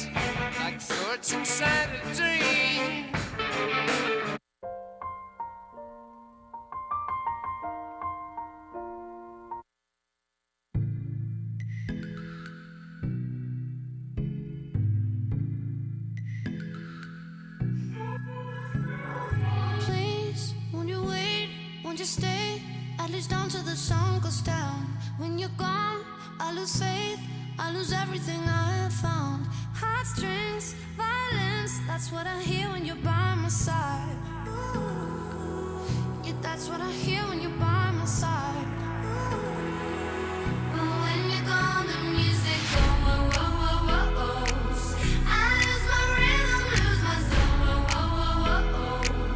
nights like thoughts inside a dream. Please, won't you wait? Won't you stay? At least until the sun goes down. When you're gone, I lose faith, I lose everything I have found. Heartstrings, violence, that's what I hear when you're by my side. Yeah, that's what I hear when you're by my side. But when you're gone, the music goes, whoa, whoa, whoa, whoa, whoa. I lose my rhythm, lose my soul, whoa, whoa, whoa, whoa, whoa.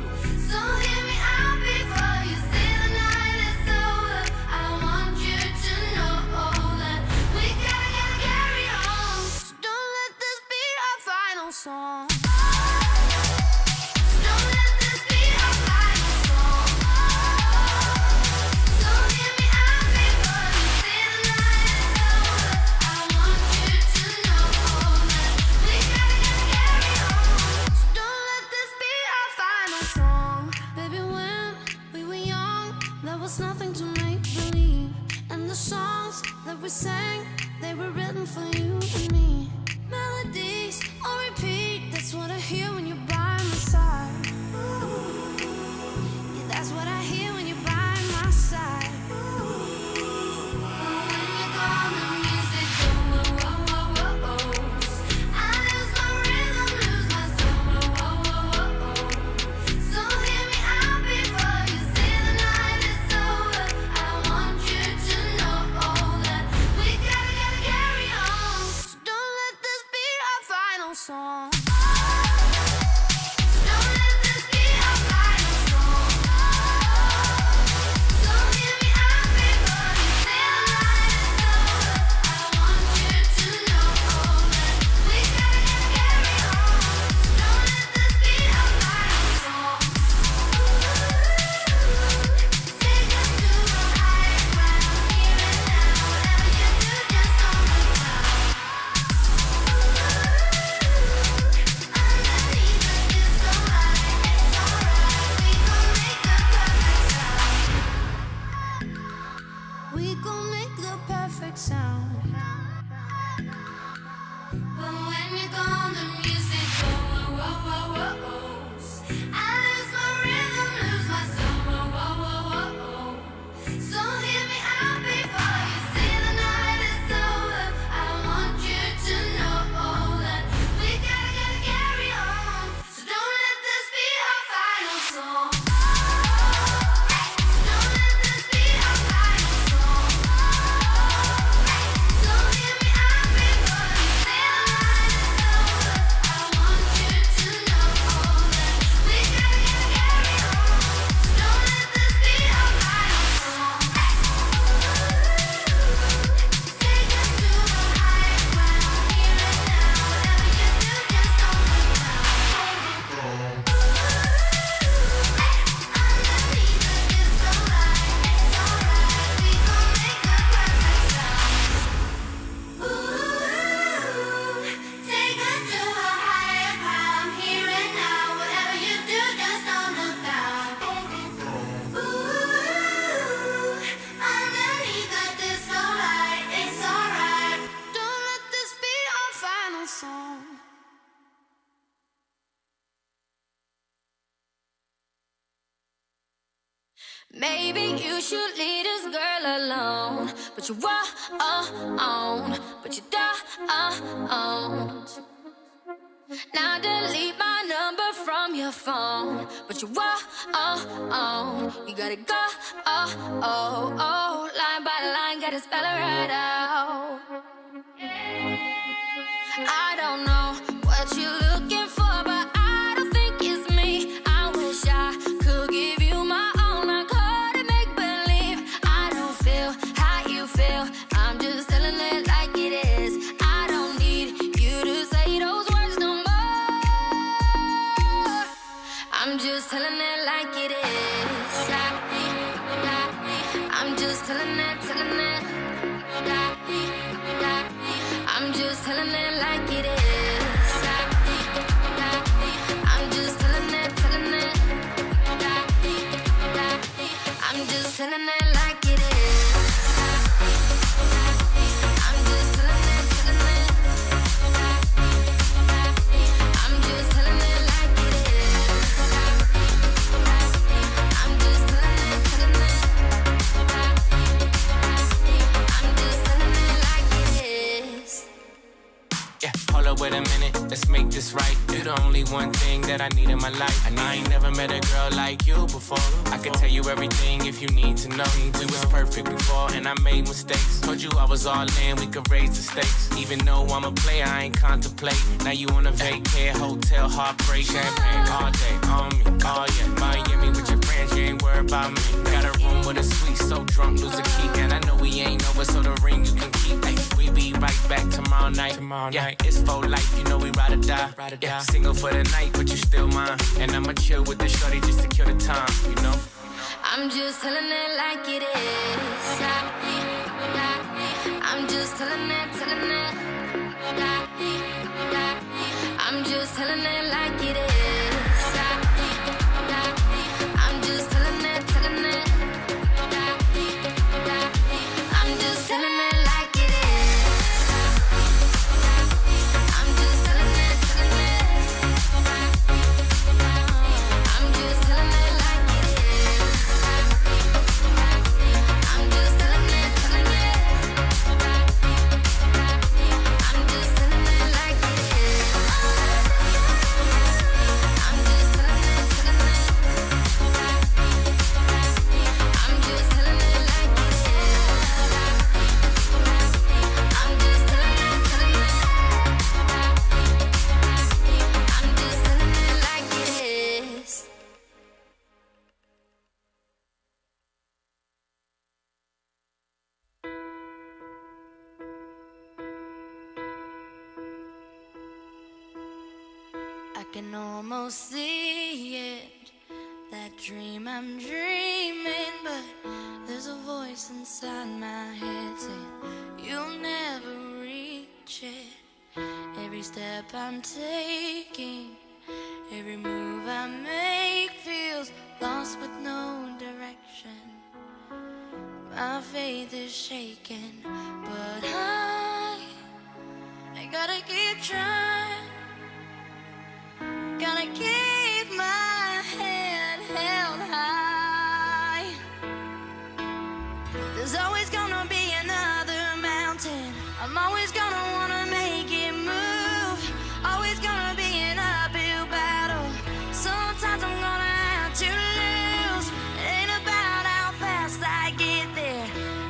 So hear me out before you say the night is over. I want you to know that we gotta carry on. So don't let this be our final song. Don't let this be our final song. So hear me out before you say the night is over. I want you to know that we gotta carry on. So don't let this be our final song. Baby, when we were young, there was nothing to make believe. And the songs that we sang, they were written for you and me. Melodies on repeat, that's what I hear when you're by my side. Yeah, that's what I hear when you're by my side. But when you're gone, the music goes, whoa, whoa, whoa, whoa, whoa. I lose my rhythm, lose my soul, whoa, whoa, whoa, whoa. So hear me out before you say the night is over. I want you to know that we gotta carry on. So don't let this be our final song. Don't let this be our final song. So hear me out before you say the night is over. I want you to know that we gotta carry on. So don't let this be our final song. Take us to a higher ground, here and now. Whatever you do, just don't look down. Underneath the disco light, it's alright. We gon' make the perfect sound. We gon' make the perfect sound. But when you're gone, the music goes, whoa, whoa, whoa, whoa. I lose my rhythm, lose my soul, whoa, whoa, whoa, whoa. So hear me out before you say the night is over. I want you to know that we gotta carry on. So don't let this be our final song. So don't let this be our final song. So hear me out before you say the night is over. I want you to know that we gotta carry on. So don't let this be our final song. Take us to a higher ground, here and now. Whatever you do, just don't look down. Underneath the disco light, it's alright. We gon' make the perfect sound. Ooh, take us to a higher ground, here and now. Whatever you do, just don't look down. Ooh, underneath the disco light, it's alright. Don't let this be our final song. Maybe you should leave this girl alone, but you won't, but you don't. Now delete my number from your phone, but you won't. You gotta go, line by line, gotta spell it right out. I don't know what you're looking for, but I don't think it's me. I wish I could give you my all. I couldn't make believe. I don't feel how you feel. I'm just telling it like it is. I don't need you to say those words no more. I'm just telling it like it is. I'm just telling it. I'm just telling it like it is. hold up, wait a minute, let's make this right. You're the only one thing that I need in my life. I ain't never met a girl like you before. I could tell you everything if you need to know. We was perfect before and I made mistakes. Told you I was all in, we could raise the stakes. Even though I'm a player, I ain't contemplate. Now you on a vacay, hotel, heartbreak, champagne all day, on me, oh yeah. Miami with your friends, you ain't worried about me. Got a room with a suite, so drunk, lose a key. And I know we ain't over, so the ring you can keep. Ay, we be right back tomorrow night. Yeah, it's for life, you know we ride or die. Yeah, single for the night, but you still mine. And I'ma chill with the shorty just to kill the time, you know. I'm just telling it like it is. I'm just telling it. I'm just telling it like it is. I'm just telling it. I'm just telling it like it is. I'm just telling it. I'm just telling it like it is. I'm just telling it. I'm just telling it like it is. I'm just telling it. I'm just telling it like it is. I'm just telling it. I'm just telling it like it is. I can almost see it, that dream I'm dreaming, but there's a voice inside my head saying you'll never reach it. Every step I'm taking, every move I make feels lost with no direction. My faith is shaking, but I gotta keep trying. Gotta keep my head held high. There's always gonna be another mountain. I'm always gonna wanna make it move. Always gonna be an uphill battle. Sometimes I'm gonna have to lose. It ain't about how fast I get there.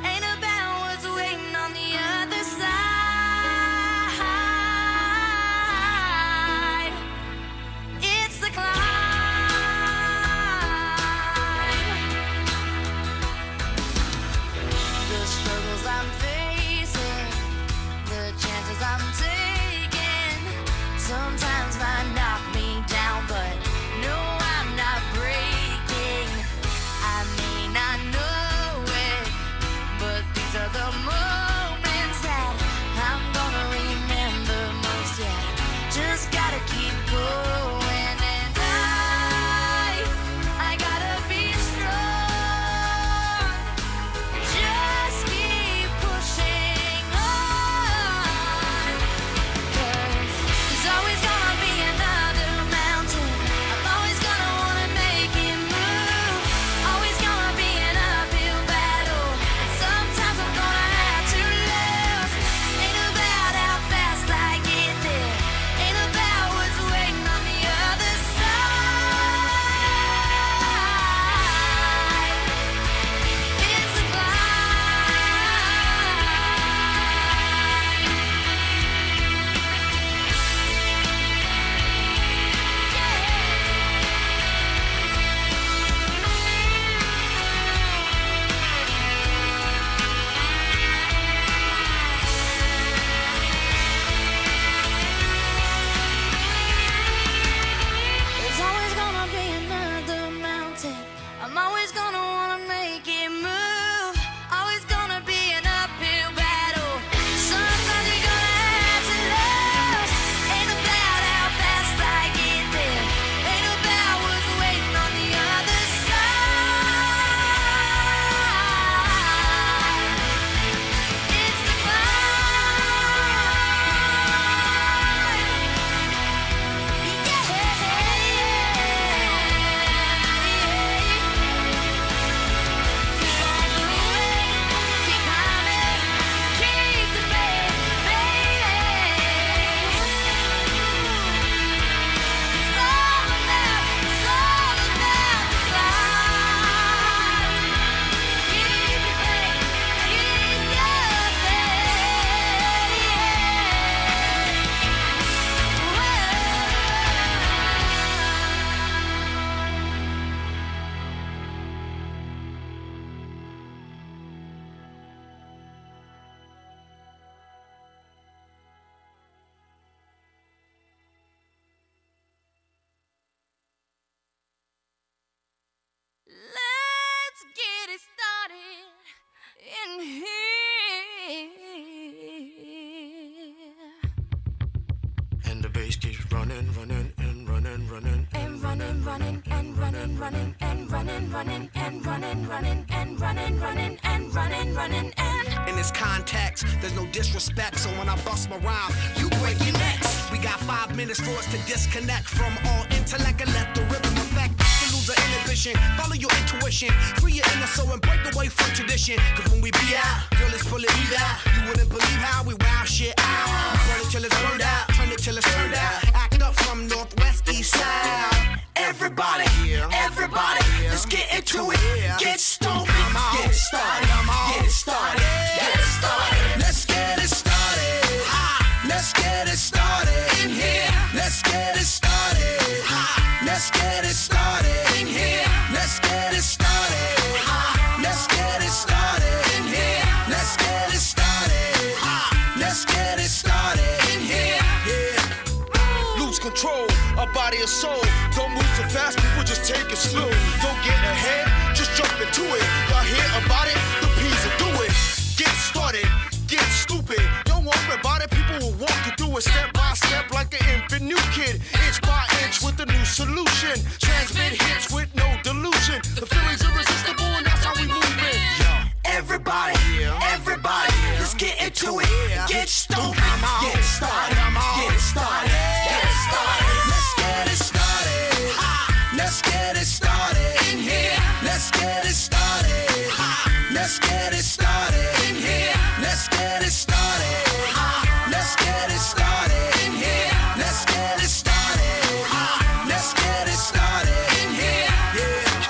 Ain't about what's waiting on the other side. It's the climb. The struggles I'm facing, the chances I'm taking, sometimes might knock me down, but no, I'm not breaking. I may not know it, but these are the moments that I'm gonna remember most. Yeah, just gotta keep going, and I gotta be strong. Just keep pushing on, 'cause there's always gonna be bass keeps running, running, and running, running, and running, running, and running, running, and running, running, and running, running, and running, running, and running, running, and. In this context, there's no disrespect, so when I bust my rhyme, you break your necks. We got 5 minutes for us to disconnect from all intellect and let the rhythm affect. To lose the inhibition, follow your intuition, free your inner soul and break away from tradition. Cause when we be out, girl, it's pulling me out. You wouldn't believe how we wow shit out. We burn it till it's burned out, turn it till it's turned out. Act up from northwest, east side. Everybody, everybody, let's get into it. Get stoked, get it started, get it started, get it started. Let's get it started. Let's get it started in here. Let's get it started. Let's get it started in here. Let's get it started. Let's get it started in here. Let's get it started. Let's get it started in here. Yeah. Lose control, a body and soul. Don't move too fast, people just take it slow. Don't get ahead, just jump into it. Y'all hear about it? The P's will do it. Get started, get stupid. Don't worry about it, people will walk you through it step by step like an infant new kid. Inch by inch with a new solution. Transmit hits with no delusion. The feeling's irresistible and that's how we move it. Everybody, everybody, let's get into it. Get stoked, get it started, get it started, get it started. Let's get it started. Let's get it started in here. Let's get it started. Let's get it started in here. Let's get it started. Let's get it started in here. Let's get it started. Let's get it started in here. Yeah.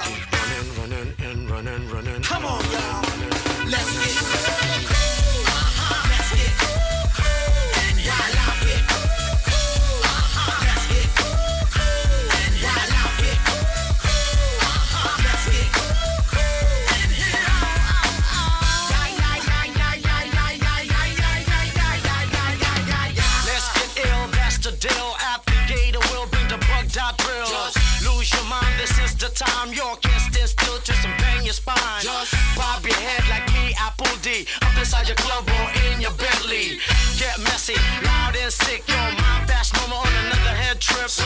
running, running, and running, running. Come on, y'all. Let's get time, you can't stand still, twist and bang your spine. Just bob your head like me, Apple D. Up inside your club or in your Bentley. Get messy, loud and sick. Your mind fast, no more on another head trip. So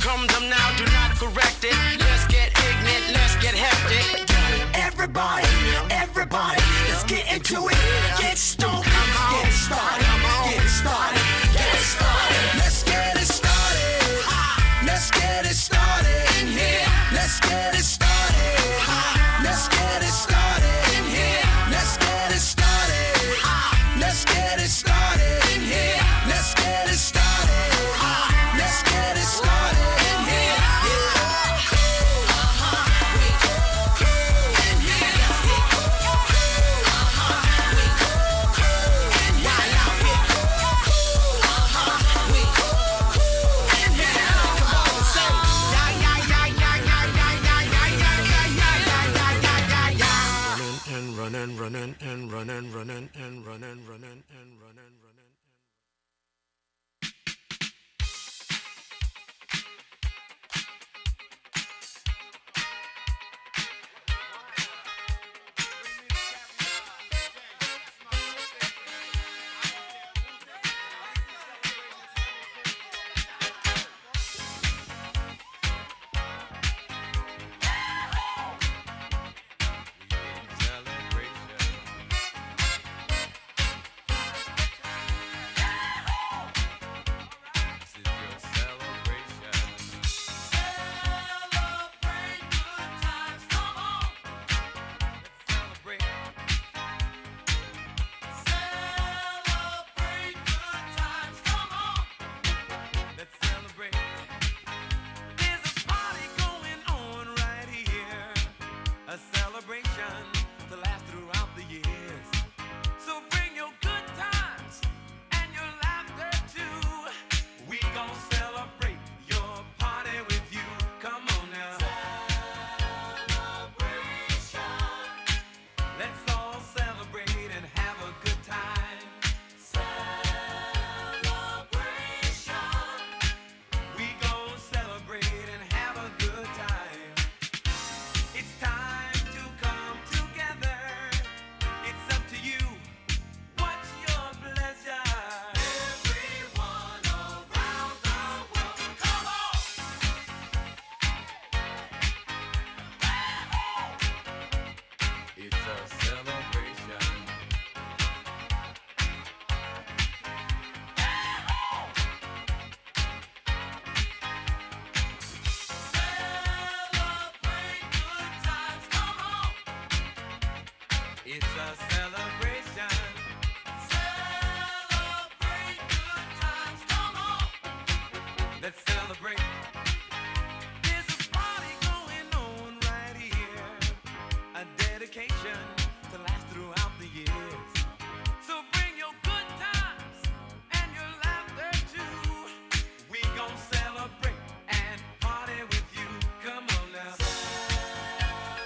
come them now, do not correct it. Let's get ignorant, let's get hectic. everybody, everybody, let's get into it. Get stoked, get it started, get it started, get it started. Let's get it started. Let's get it started in here. Let's get it started. Let's get it started in here. Let's get it started. Let's get it started in here. Let's get it started. Let's get it started in here. Let's celebrate. There's a party going on right here. A dedication to last throughout the years. So bring your good times and your laughter too. We gon' celebrate and party with you. Come on now.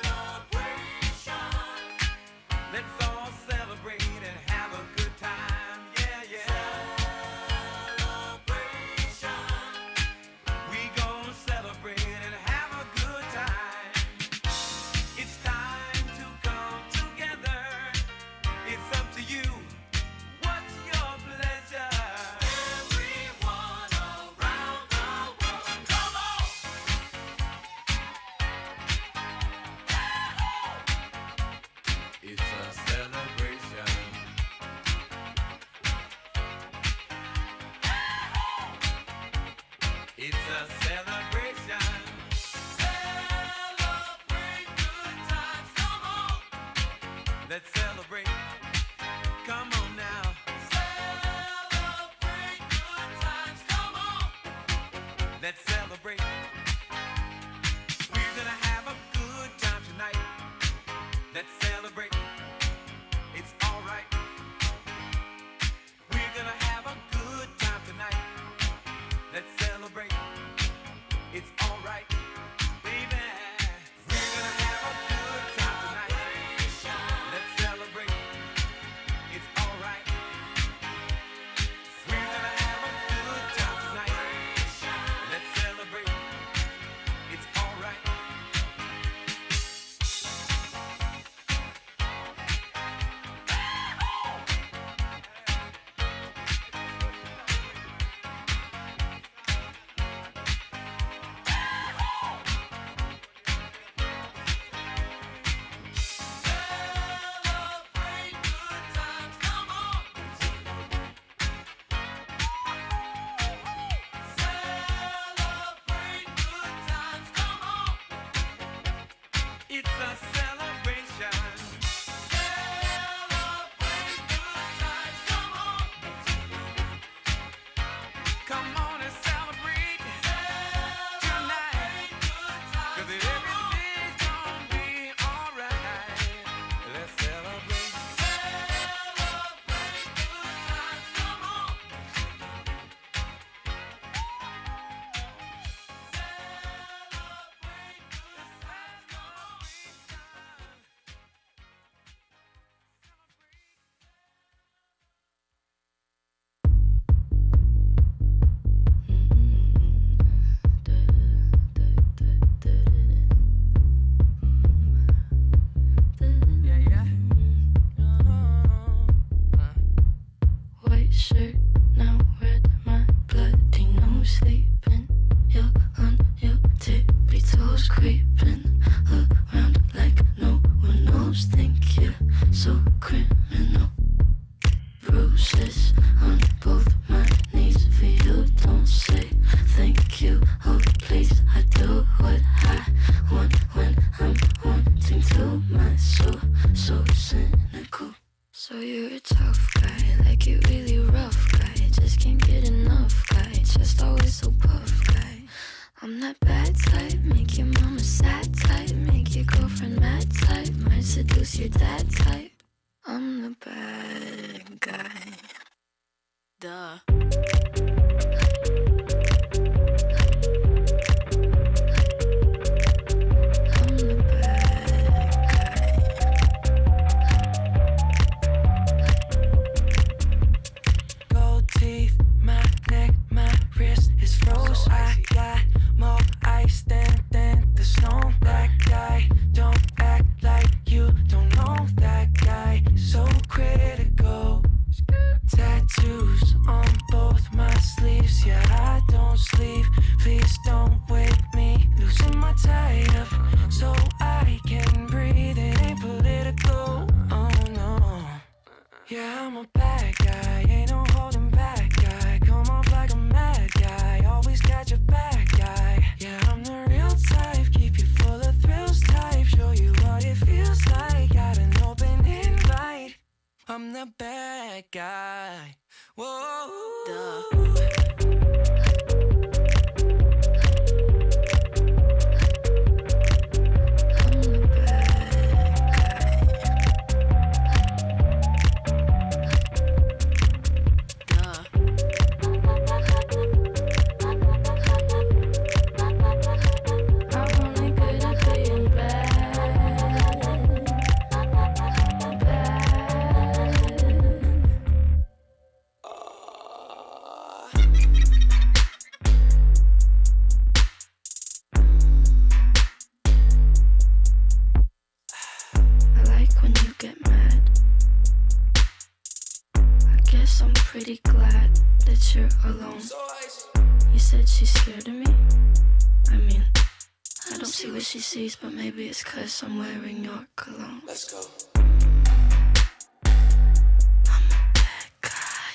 Celebration. Let's all celebrate and have a good time. Yeah, yeah. Celebration. We gon' celebrate and have a good time. It's time to come together. It's up to you. What's your pleasure? Everyone around the world, come on! It's a celebration. It's a celebration. Celebrate good times, come on! Let's celebrate. Come on now. Celebrate good times, come on. Let's celebrate. We're gonna have a good time tonight. Let's celebrate. It's alright. We're gonna have a good time tonight. Let's celebrate. It's alright. Baby. We're gonna have a good time tonight. Let's celebrate. It's alright. We're gonna have a good time tonight. Let's celebrate. It's alright. Celebrate good times, come on! Celebrate good times, come on! It's a celebration. Celebrate good times, come on! Come on and celebrate tonight. 'Cause everything's gonna be alright. Let's celebrate. Celebrate good times, come on. White shirt, now red, my bloody nose sleeping. You're on your tippy toes, creeping around like no one knows. Think you're so criminal. Bruises on both my knees for you. Don't say thank you. Oh, please, I do what I want when I'm wanting to. My soul, so cynical. So you're a tough guy, like you really rough guy. Just can't get enough guy, just always so puff guy. I'm that bad type, make your mama sad type, make your girlfriend mad type, might seduce your dad type. I'm the bad guy. Duh. I'm the bad guy. Gold teeth, my neck, my wrist is froze. I got more ice than the snow. That guy, don't act like you don't know that guy. So critical. Tattoos on both you're alone. You said she's scared of me? I mean, I don't see what she sees, but maybe it's 'cause I'm wearing your cologne. Let's go. I'm a bad guy.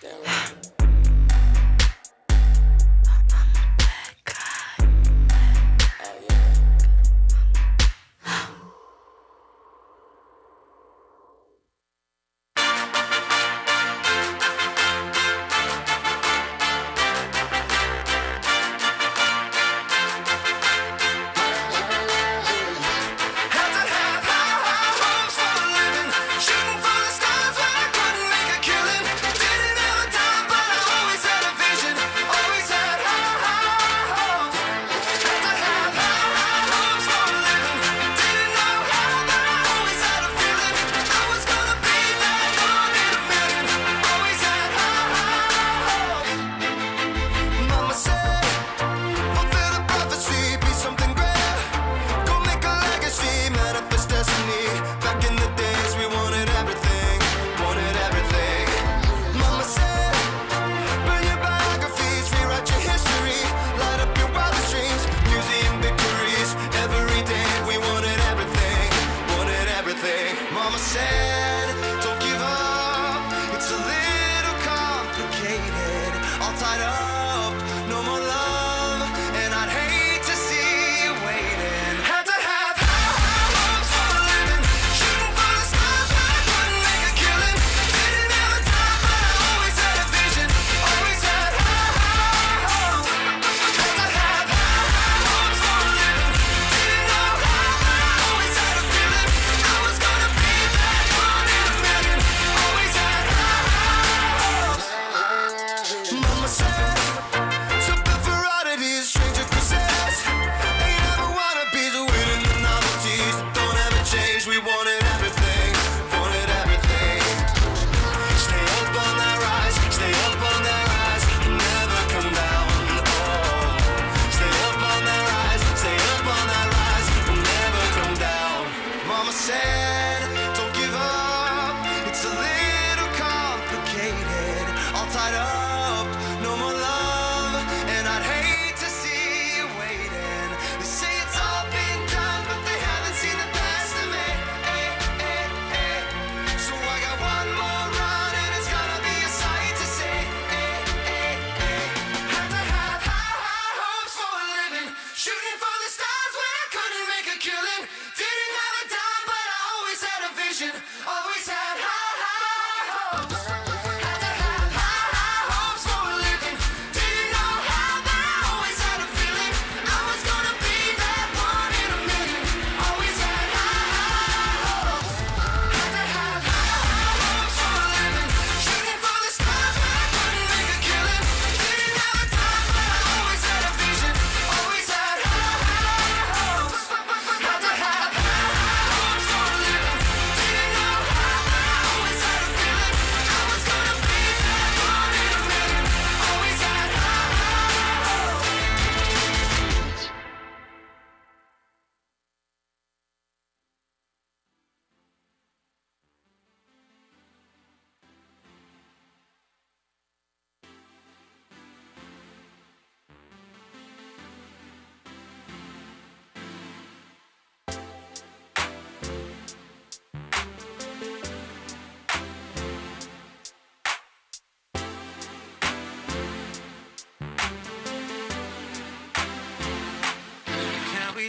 Damn right. I'm a bad guy. Oh yeah.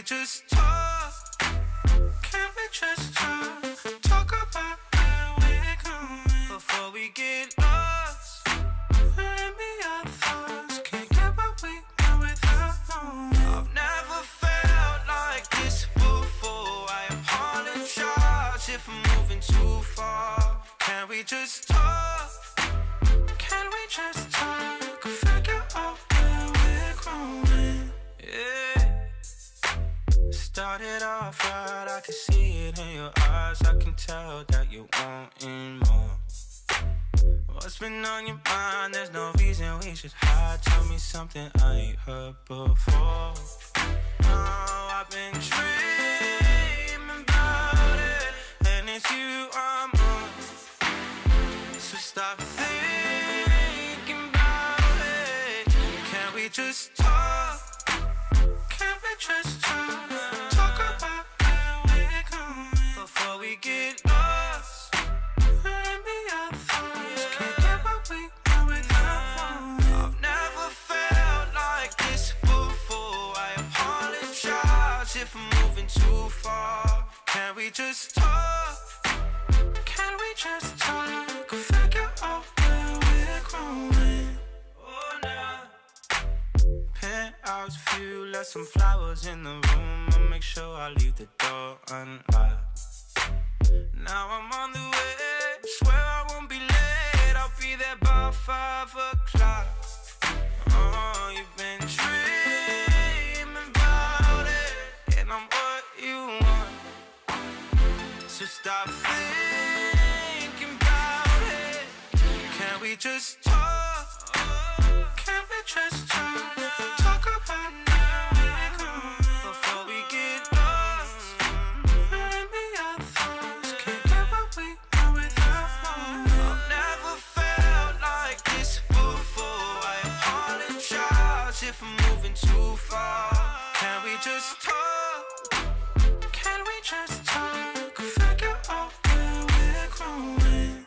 Just talk, can we just talk about where we're going before we get lost? Let me our thoughts, can't get what we want without knowing. I've never felt like this before. I apologize if I'm moving too far. Can we just talk? Can we just talk? Figure out where we're growing. Yeah. Started off right, I can see it in your eyes. I can tell that you're wanting more. What's been on your mind? There's no reason we should hide. Tell me something I ain't heard before. Oh, I've been dreaming about it, and it's you I'm on. So just talk? Can we just talk? Talk about where we're going before we get lost. Let me our thoughts. Can't get what we want without one. I've never felt like this before. I apologize if I'm moving too far. Can we just talk? Can we just talk? Figure out where we're growing. Oh, nah. Penthouse view, left some flowers in the room. I'll make sure I leave the door unlocked. Now I'm on the way, swear I won't be late. I'll be there by 5 o'clock. Oh, you've been dreaming about it, and I'm what you want. So stop thinking about it. Can we just talk? Can we just talk? Talk about now we're going before we get lost. Let me our thoughts. Can't get what we want without one. I've never felt like this before. I apologize if I'm moving too far. Can we just talk? Can we just talk? Figure out where we're growing.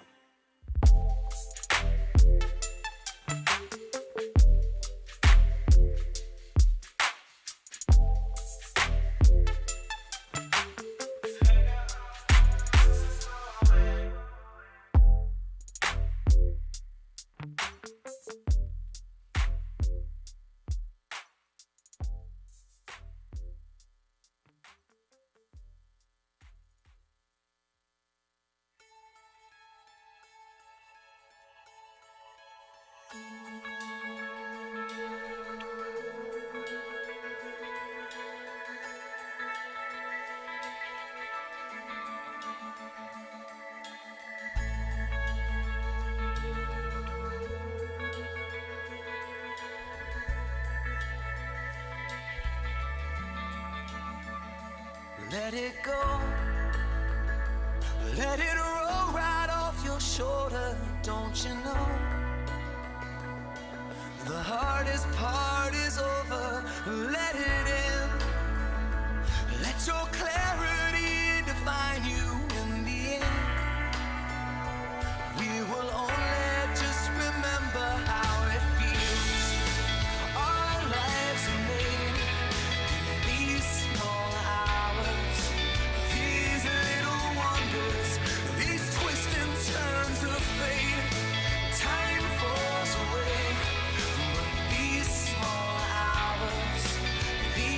Let it go. Let it roll right off your shoulder, don't you know? The hardest part is over. Let it in. Let your clarity define you in the end. We will only just remember how it feels. Our lives are made in these small hours, these little wonders, these twists and turns of fate. Time falls away, but these small hours, these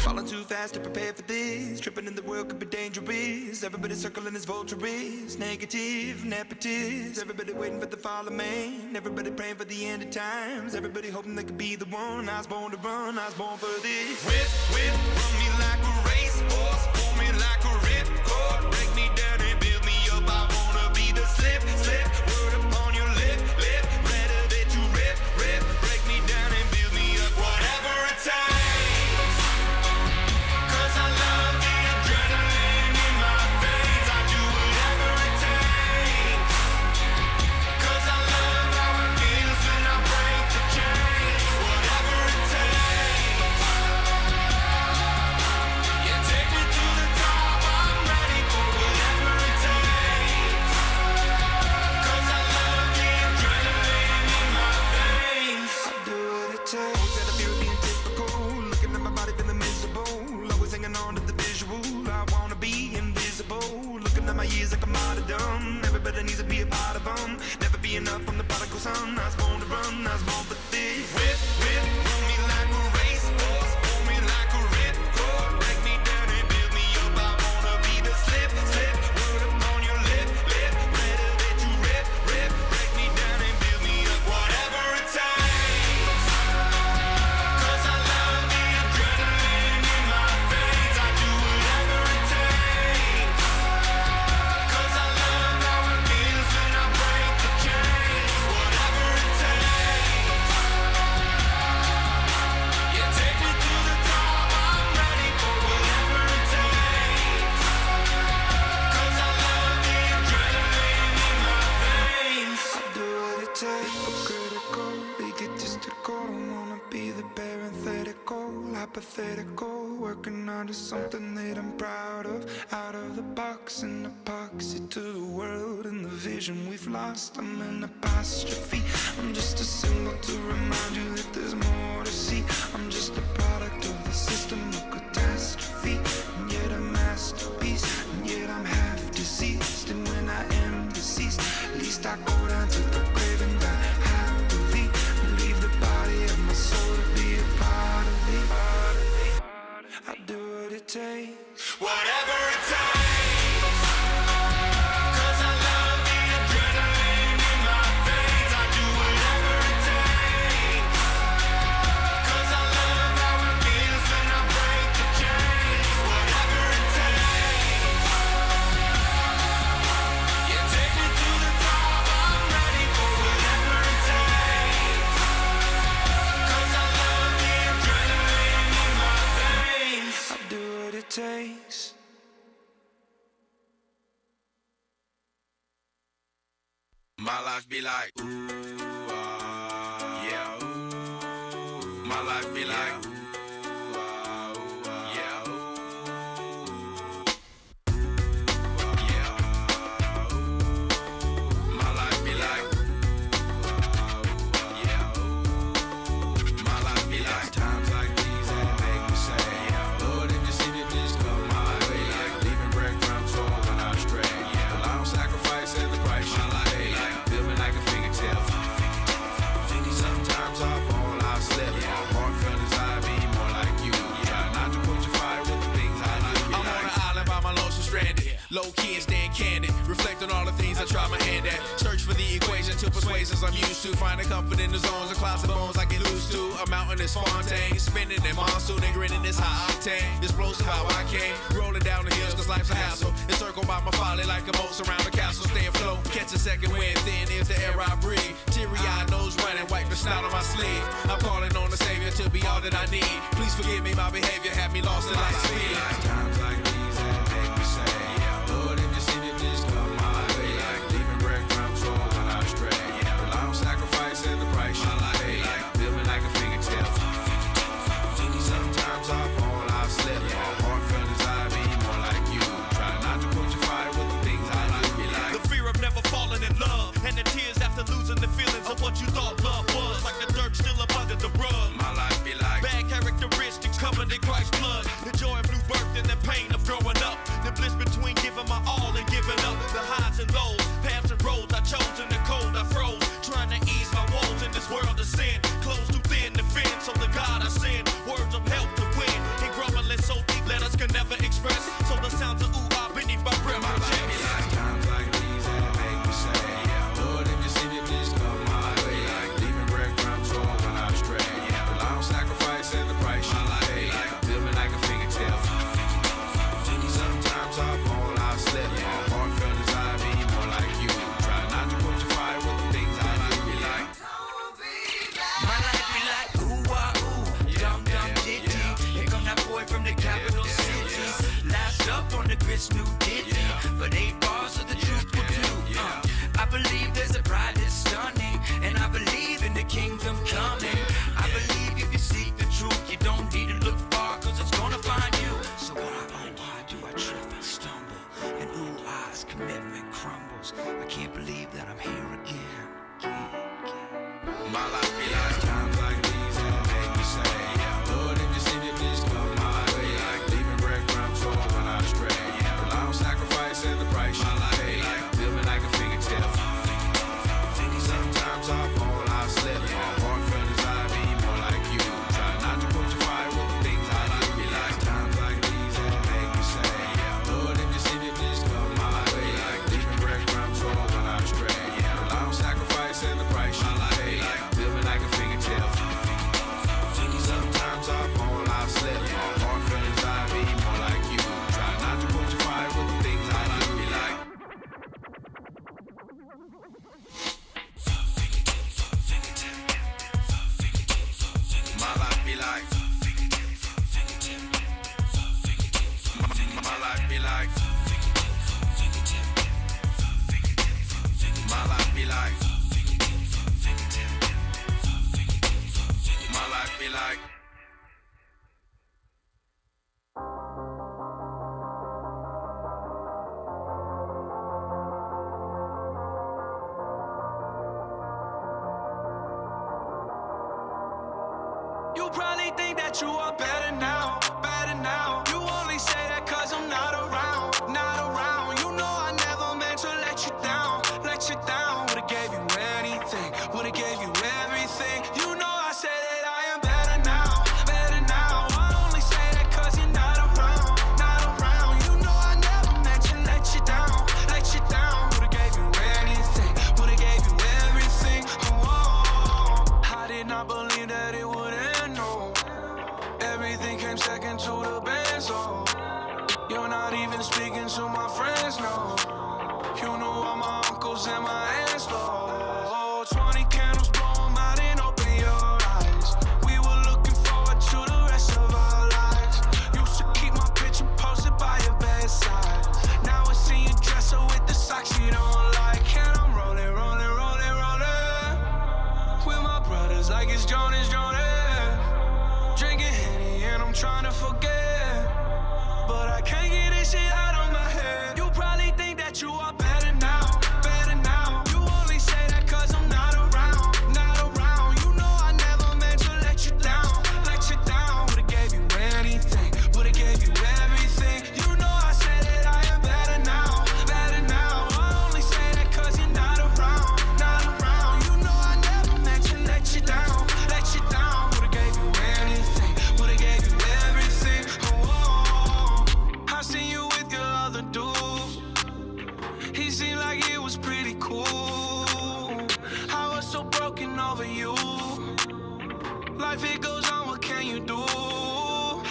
Falling too fast to prepare for this. Tripping in the world could be dangerous. Everybody circling as vultures. Negative, nepotist. Everybody waiting for the fall of man. Everybody praying for the end of times. Everybody hoping they could be the one. I was born to run, I was born for this. Whip, run me like a racehorse. Pull me like a ripcord. Break me down and build me up. I wanna be the slip. Word upon your lip. Better that you rip. Break me down and build me up. Whatever it takes. Everybody needs to be a part of them. Never be enough from the prodigal son. I was born to run, I was born for this. Whip, run me like a racehorse. Pull me like a ripcord. Break me down and build me up. I wanna be the slip. Word upon your lip. Better that you rip. Break me down and build me up. Whatever it takes. 'Cause I love the adrenaline in my veins. I do whatever it takes. 'Cause I love how it feels when I break the chains. Whatever it takes. find is something that I'm proud of. Out of the box and epoxy to the world and the vision we've lost. I'm an apostrophe. I'm just a symbol to remind you that there's more to see. I'm just a product of the system of catastrophe, and yet a masterpiece, and yet I'm half deceased. And when I am deceased, at least I go down to the grave and die happily, and leave the body of my soul to be a part of me. I do what it takes, whatever it takes. Takes. My life be like, ooh, yeah, ooh. My life be like, ooh, yeah, ooh. Yeah, ooh. My life be like, yeah, ooh. My life be like times like these that make me say, Lord, if you see me, please come my way. Like leaving breadcrumbs for when I stray. Yeah, allow sacrifice and the price you pay. Feeling like a fingertip. Sometimes I fall, I slip. Heart feelings, I be more like you. Try not to put your fire with the things I do. I'm on an island by my lonesome stranded. Low key and staying candid. Reflect on all the things I try my hand at. Search for the equation to persuasions I'm used to. Finding comfort in the zones of clouds and bones I get loose to. A mountain is Fontaine. Spinning in monsoon and grinning this high octane. Explosive how I came. Rolling down the hills cause life's a hassle. Encircled by my folly like a moat surround the castle. Stay afloat. Catch a second wind thin is the air I breathe. Teary-eyed nose running. Wipe the snout on my sleeve. I'm calling on the Savior to be all that I need. Please forgive me, my behavior had me lost in light speed. Times like these that make me say, Lord, if you see me, please come my way. Like leaving breadcrumbs for when I stray. Rely on sacrifice and the price you pay. Feeling like a fingertip. Sometimes I fall, I slip. Heart feelings, I be more like you. Try not to put your fire with the things I do. The fear of never falling in love, and the tears after losing the feelings of what you thought love was. Like the dirt still up under the rug. My life be like bad characteristics covered in Christ's blood. The joy of new birth and the pain of growing up. The bliss between giving my all and giving up. The highs and lows, paths and roads I chose in the cold I froze. Trying to ease my woes in this world of sin. Close too thin to fin, so the God I send. Words of help to win. And grumbling so deep letters can never express. So the sounds of ooh-ah beneath my breath. My life be like times like these that make me say, Lord, if you see me, please come my way. Like leaving breadcrumbs for when I stray. Rely on sacrifice and the price you pay. Feeling like a fingertip. Sometimes I fall, I slip. Heart feelings, I be more like you. Try not to put your fire with the things I do. Like my life be like ooh-ah ooh, dum-dum ditty. Here come that boy from the capital city. Last up on the grits, new ditty. But 8 bars of the truth will do. I believe there's a bride that's stunning, and I believe in the kingdom coming. I believe if you seek the truth, you don't need to look far, cause it's gonna find you. So why do I trip and stumble? And ooh-ah's commitment crumbles. I can't believe that I'm here again. my life be like times like these that make me say, Lord, if you see me, please come my way. Like leaving breadcrumbs for when I stray. Rely on sacrifice and the price you pay. Feeling like a fingertip. Sometimes I fall, I slip. Heart feelings, I probably think that you are better now, better now. You only say that cause I'm not around, not around. You know I never meant to let you down, let you down. Would've gave you anything, would've gave you everything. You know I said that I am better now, better now. I only say that cause you're not around, not around. You know I never meant to let you down, let you down. Would've gave you anything, would've gave you everything. Oh, I did not believe that it would end, no. Everything came second to the band, so you're not even speaking to my friends, no. You know all my uncles and my aunts, no. 20 candles, blow 'em out and open your eyes. We were looking forward to the rest of our lives. Used to keep my picture posted by your bedside. Now I see you dresser with the socks you don't like. And I'm rolling, rolling, rolling, rolling with my brothers like it's Jonas, Jonas. Drinking Henny and I'm trying to forget, but I can't get this shit out of my head. You probably think that you are better now, better now. You only say that cause I'm not around, not around. You know I never meant to let you down, let you down. Would've gave you anything, would've gave you everything. You know I said that I am better now, better now. I only say that cause you're not around, not around. You know I never meant to let you down, let you down. Would've gave you anything, would've gave you everything. Oh, I seen you with your other dude. He seemed like it was pretty cool. I was so broken over you. Life it goes on, what can you do?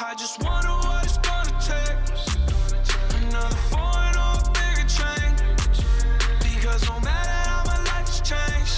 I just wonder what it's gonna take. Another foreign or a bigger change. Because no matter how my life has changed,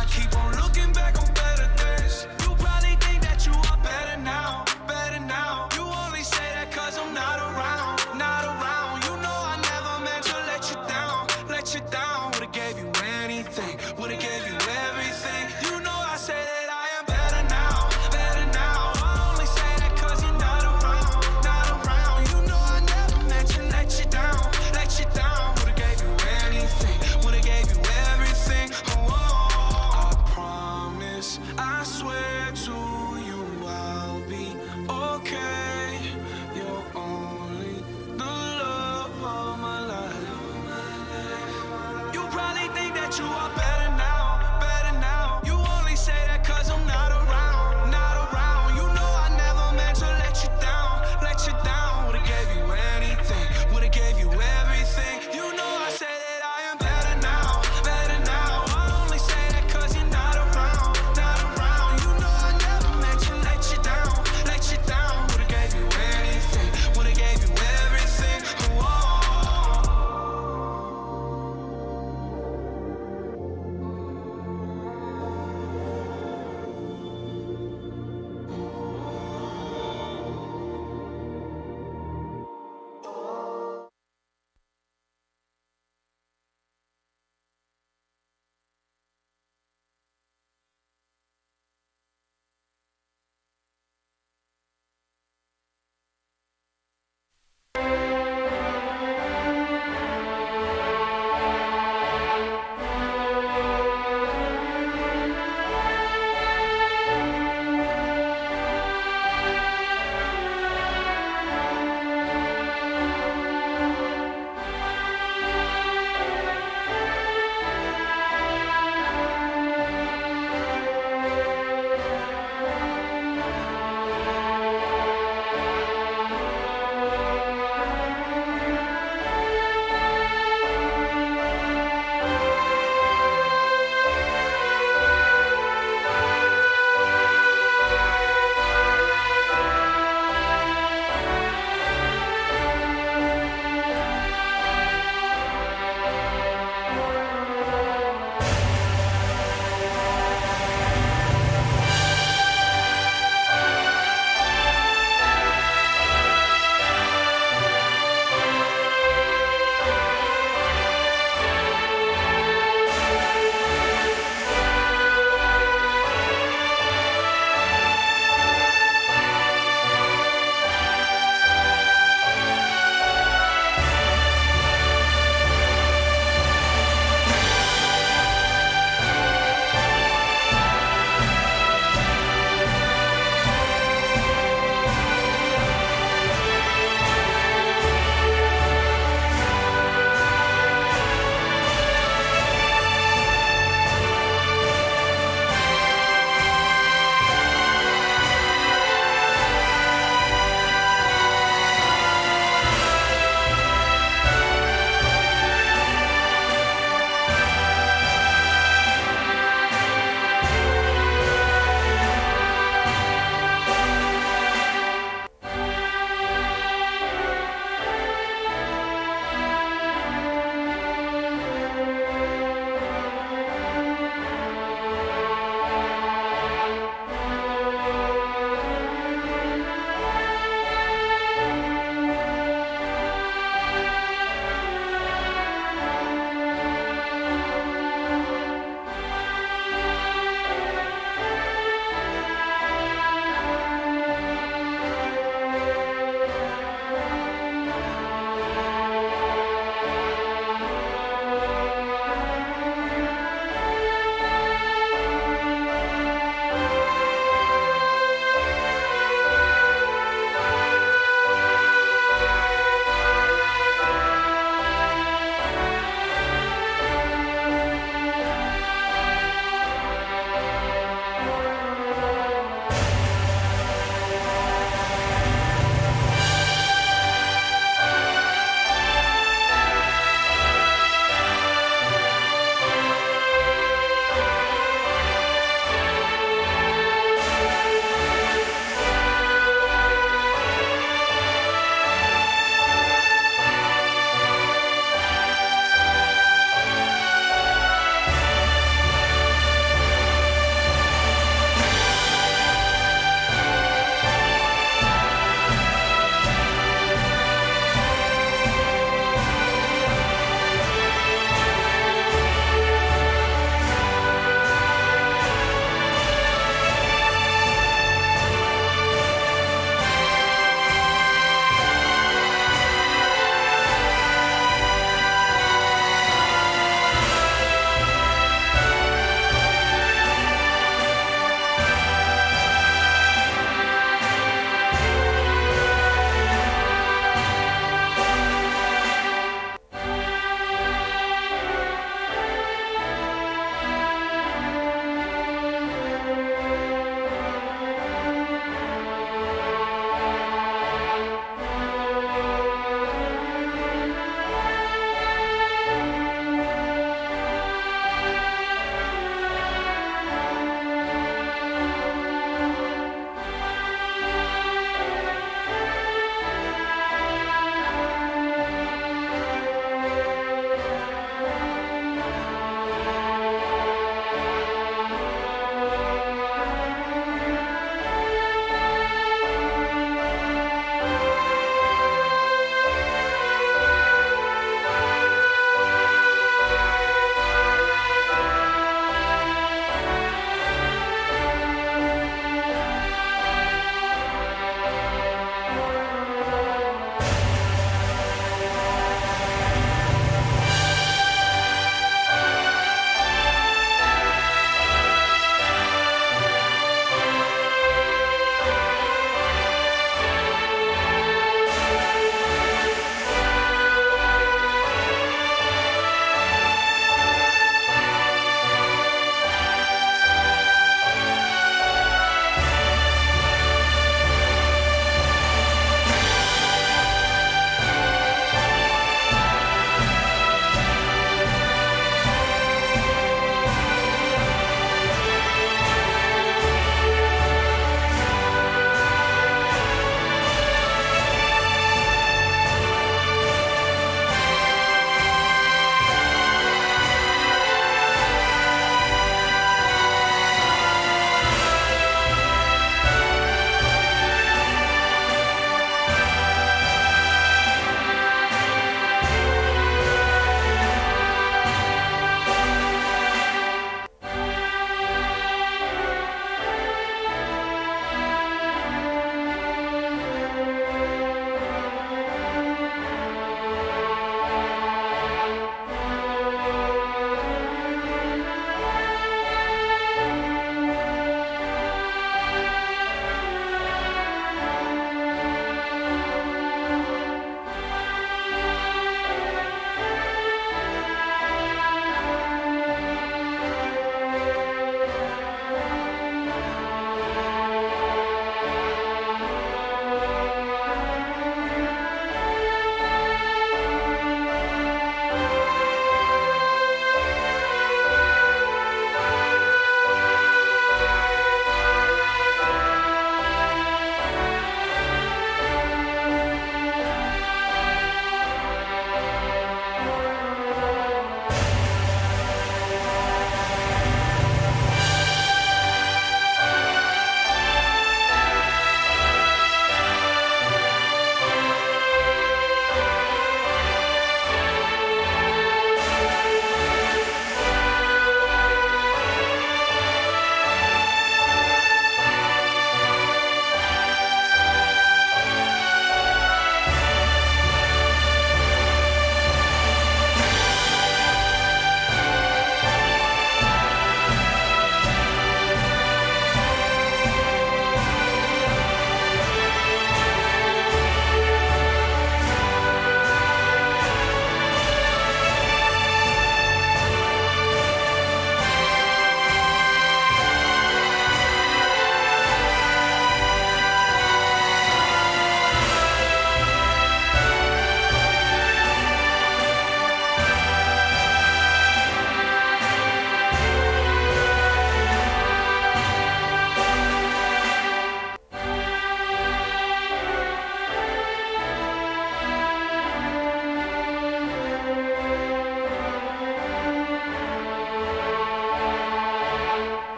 I keep on looking back on better days. You probably think that you are better now, better now. You only say that cause I'm not around, not around. You know I never meant to let you down, let you down. Would've gave you anything, would've gave you everything. You know I say that I am better now, better now. I only say that cause you're not around, not around. You know I never meant to let you down, let you down. Would've gave you anything, would've gave you everything. Oh, I promise, I swear to you I'll be okay. You're only the love of my life. You probably think that you are better now, better now. You only say that cause I'm not around, not around. You know I never meant to let you down, let you down. Would've gave you anything, would've gave you everything. You know I say that I am better now, better now. I only say that cause you're not around, not around. You know I never meant to let you down, let you down. Would've gave you anything, would've gave you everything. Oh.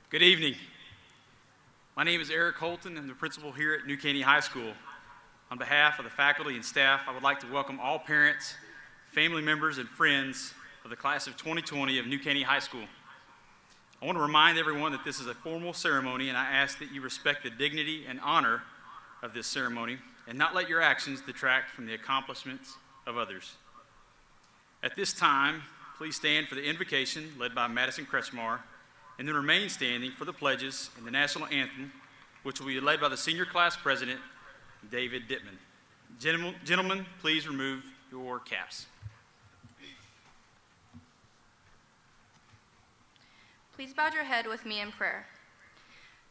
Good evening. My name is Eric Holton. I'm the principal here at New Caney High School. On behalf of the faculty and staff, I would like to welcome all parents, family members, and friends of the class of 2020 of New Caney High School. I want to remind everyone that this is a formal ceremony, and I ask that you respect the dignity and honor of this ceremony and not let your actions detract from the accomplishments of others. At this time, please stand for the invocation led by Madison Kretschmar, and then remain standing for the pledges and the national anthem, which will be led by the senior class president, David Dittman. Gentlemen, please remove your caps. Please bow your head with me in prayer.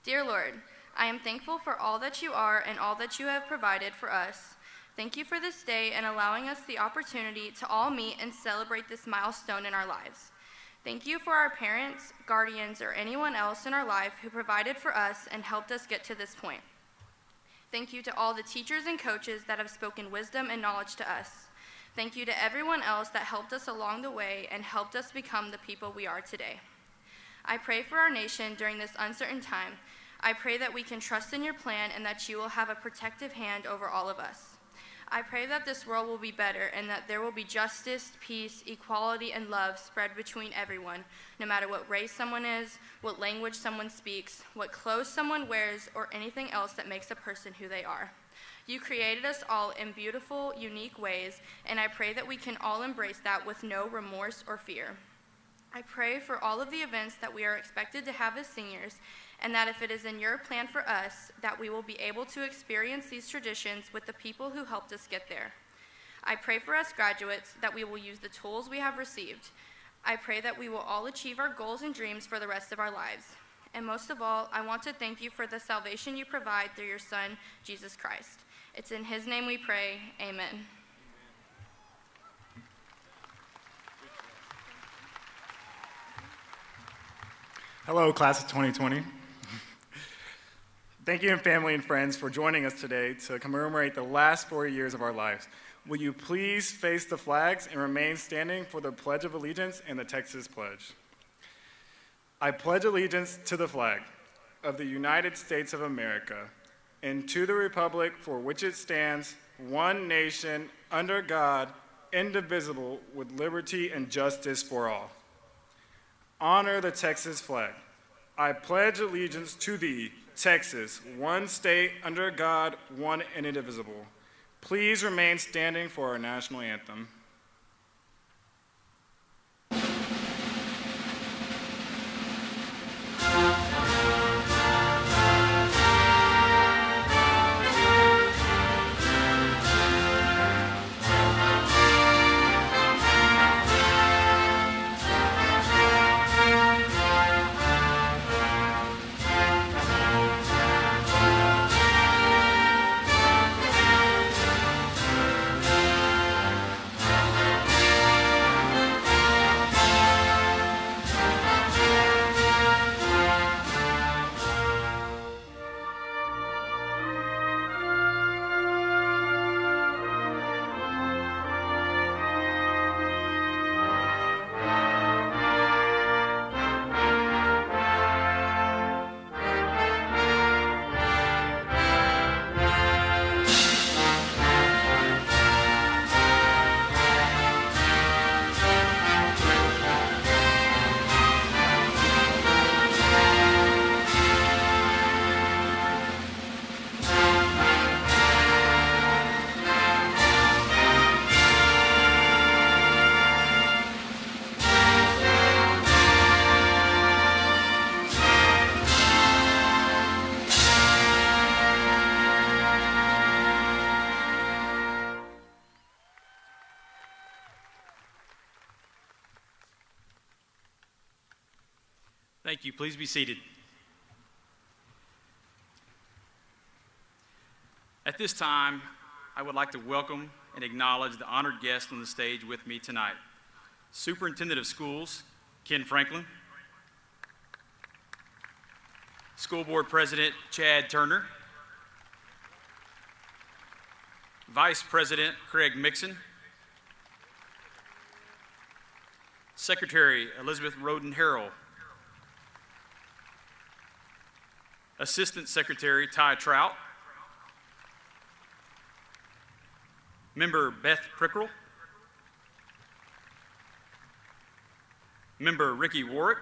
Dear Lord, I am thankful for all that you are and all that you have provided for us. Thank you for this day and allowing us the opportunity to all meet and celebrate this milestone in our lives. Thank you for our parents, guardians, or anyone else in our life who provided for us and helped us get to this point. Thank you to all the teachers and coaches that have spoken wisdom and knowledge to us. Thank you to everyone else that helped us along the way and helped us become the people we are today. I pray for our nation during this uncertain time. I pray that we can trust in your plan and that you will have a protective hand over all of us. I pray that this world will be better and that there will be justice, peace, equality, and love spread between everyone, no matter what race someone is, what language someone speaks, what clothes someone wears, or anything else that makes a person who they are. You created us all in beautiful, unique ways, and I pray that we can all embrace that with no remorse or fear. I pray for all of the events that we are expected to have as seniors, and that if it is in your plan for us, that we will be able to experience these traditions with the people who helped us get there. I pray for us graduates that we will use the tools we have received. I pray that we will all achieve our goals and dreams for the rest of our lives. And most of all, I want to thank you for the salvation you provide through your Son, Jesus Christ. It's in his name we pray, amen. Hello, class of 2020. Thank you, and family and friends, for joining us today to commemorate the last 4 years of our lives. Will you please face the flags and remain standing for the Pledge of Allegiance and the Texas Pledge? I pledge allegiance to the flag of the United States of America and to the republic for which it stands, one nation, under God, indivisible, with liberty and justice for all. Honor the Texas flag. I pledge allegiance to thee, Texas, one state under God, one and indivisible. Please remain standing for our national anthem. Thank you. Please be seated. At this time, I would like to welcome and acknowledge the honored guest on the stage with me tonight. Superintendent of Schools, Ken Franklin. School Board President, Chad Turner. Vice President, Craig Mixon. Secretary, Elizabeth Roden Harrell. Assistant Secretary Ty Trout, Member Beth Prickrell, Member Ricky Warwick,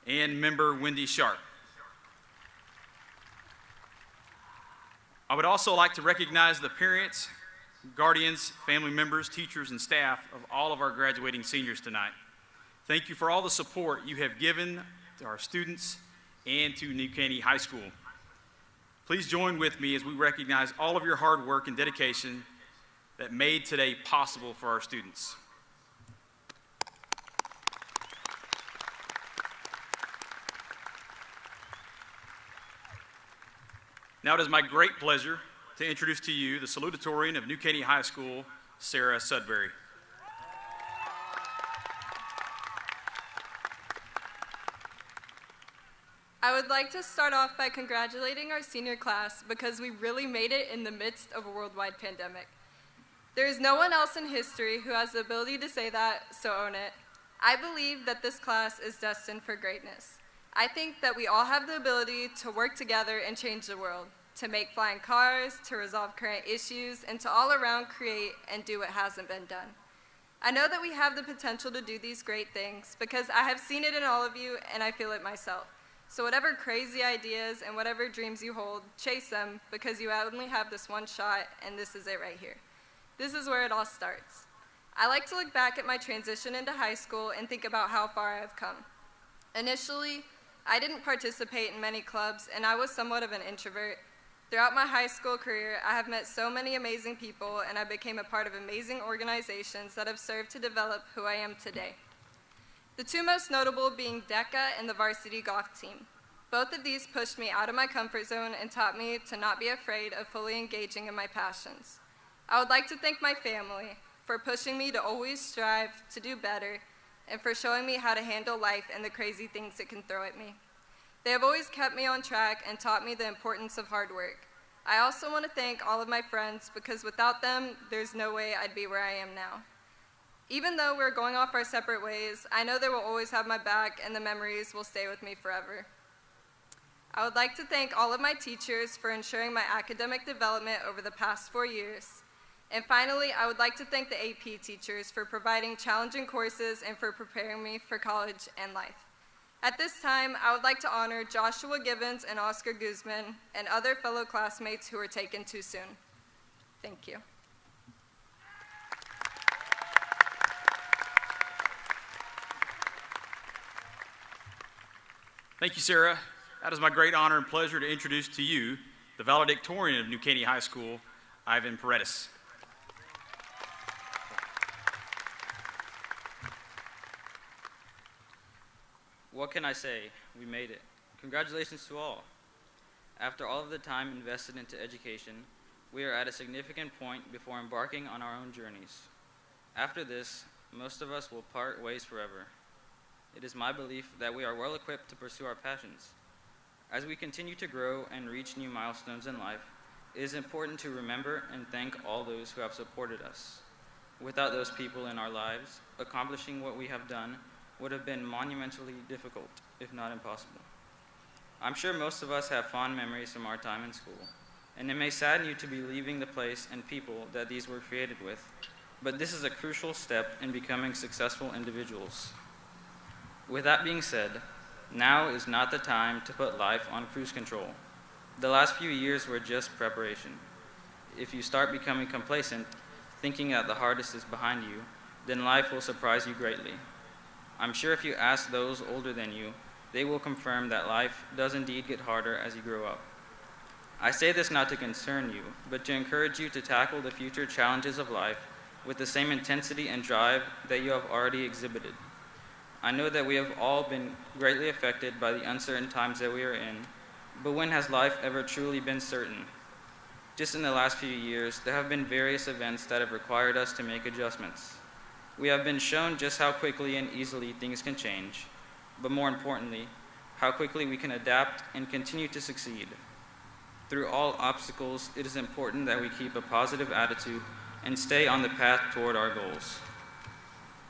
and Member Wendy Sharp. I would also like to recognize the parents, guardians, family members, teachers, and staff of all of our graduating seniors tonight. Thank you for all the support you have given to our students and to New Caney High School. Please join with me as we recognize all of your hard work and dedication that made today possible for our students. Now it is my great pleasure to introduce to you the Salutatorian of New Caney High School, Sarah Sudbury. I would like to start off by congratulating our senior class because we really made it in the midst of a worldwide pandemic. There is no one else in history who has the ability to say that, so own it. I believe that this class is destined for greatness. I think that we all have the ability to work together and change the world, to make flying cars, to resolve current issues, and to all around create and do what hasn't been done. I know that we have the potential to do these great things because I have seen it in all of you and I feel it myself. So whatever crazy ideas and whatever dreams you hold, chase them because you only have this one shot and this is it right here. This is where it all starts. I like to look back at my transition into high school and think about how far I've come. Initially, I didn't participate in many clubs, and I was somewhat of an introvert. Throughout my high school career, I have met so many amazing people, and I became a part of amazing organizations that have served to develop who I am today. The two most notable being DECA and the varsity golf team. Both of these pushed me out of my comfort zone and taught me to not be afraid of fully engaging in my passions. I would like to thank my family for pushing me to always strive to do better and for showing me how to handle life and the crazy things it can throw at me. They have always kept me on track and taught me the importance of hard work. I also want to thank all of my friends because without them, there's no way I'd be where I am now. Even though we're going off our separate ways, I know they will always have my back and the memories will stay with me forever. I would like to thank all of my teachers for ensuring my academic development over the past 4 years. And finally, I would like to thank the AP teachers for providing challenging courses and for preparing me for college and life. At this time, I would like to honor Joshua Gibbons and Oscar Guzman and other fellow classmates who were taken too soon. Thank you. Thank you, Sarah. That is my great honor and pleasure to introduce to you the Valedictorian of New Caney High School, Ivan Paredes. What can I say? We made it. Congratulations to all. After all of the time invested into education, we are at a significant point before embarking on our own journeys. After this, most of us will part ways forever. It is my belief that we are well equipped to pursue our passions. As we continue to grow and reach new milestones in life, it is important to remember and thank all those who have supported us. Without those people in our lives, accomplishing what we have done would have been monumentally difficult, if not impossible. I'm sure most of us have fond memories from our time in school, and it may sadden you to be leaving the place and people that these were created with, but this is a crucial step in becoming successful individuals. With that being said, now is not the time to put life on cruise control. The last few years were just preparation. If you start becoming complacent, thinking that the hardest is behind you, then life will surprise you greatly. I'm sure if you ask those older than you, they will confirm that life does indeed get harder as you grow up. I say this not to concern you, but to encourage you to tackle the future challenges of life with the same intensity and drive that you have already exhibited. I know that we have all been greatly affected by the uncertain times that we are in, but when has life ever truly been certain? Just in the last few years, there have been various events that have required us to make adjustments. We have been shown just how quickly and easily things can change, but more importantly, how quickly we can adapt and continue to succeed. Through all obstacles, it is important that we keep a positive attitude and stay on the path toward our goals.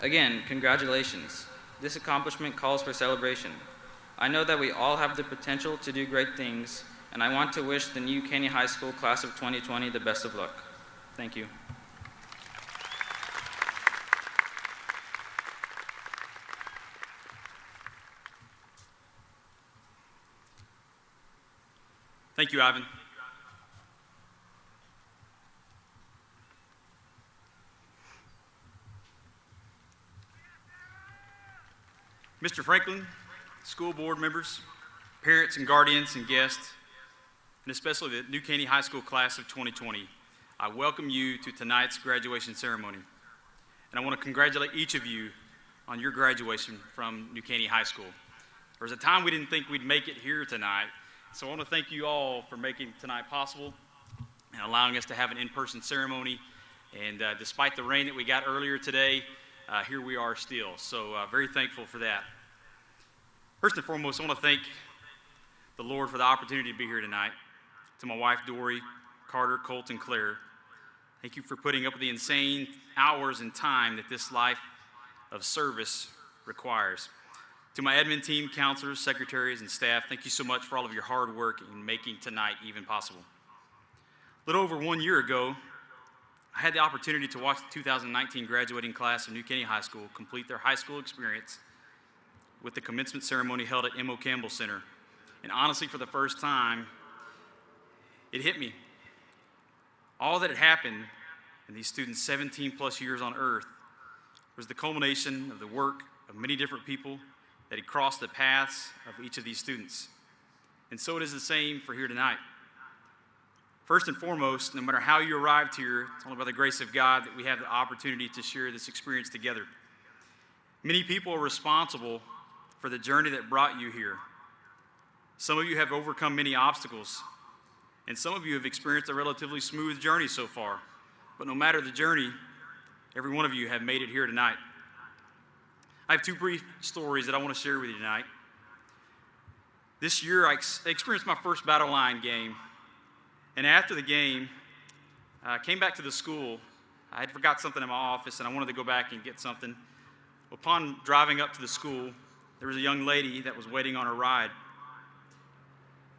Again, congratulations. This accomplishment calls for celebration. I know that we all have the potential to do great things, and I want to wish the new Caney High School class of 2020 the best of luck. Thank you. Thank you, Ivan. Mr. Franklin, school board members, parents and guardians and guests, and especially the New Caney High School class of 2020, I welcome you to tonight's graduation ceremony. And I want to congratulate each of you on your graduation from New Caney High School. There was a time we didn't think we'd make it here tonight, so I want to thank you all for making tonight possible and allowing us to have an in-person ceremony. And despite the rain that we got earlier today, here we are still. So very thankful for that. First and foremost, I want to thank the Lord for the opportunity to be here tonight. To my wife, Dory, Carter, Colt, and Claire, thank you for putting up with the insane hours and time that this life of service requires. To my admin team, counselors, secretaries, and staff, thank you so much for all of your hard work in making tonight even possible. A little over 1 year ago, I had the opportunity to watch the 2019 graduating class of New Caney High School complete their high school experience with the commencement ceremony held at M.O. Campbell Center. And honestly, for the first time, it hit me. All that had happened in these students' 17 plus years on earth was the culmination of the work of many different people that had crossed the paths of each of these students. And so it is the same for here tonight. First and foremost, no matter how you arrived here, it's only by the grace of God that we have the opportunity to share this experience together. Many people are responsible for the journey that brought you here. Some of you have overcome many obstacles, and some of you have experienced a relatively smooth journey so far. But no matter the journey, every one of you have made it here tonight. I have two brief stories that I want to share with you tonight. This year, I experienced my first battle line game. And after the game, I came back to the school. I had forgot something in my office, and I wanted to go back and get something. Upon driving up to the school, there was a young lady that was waiting on her ride.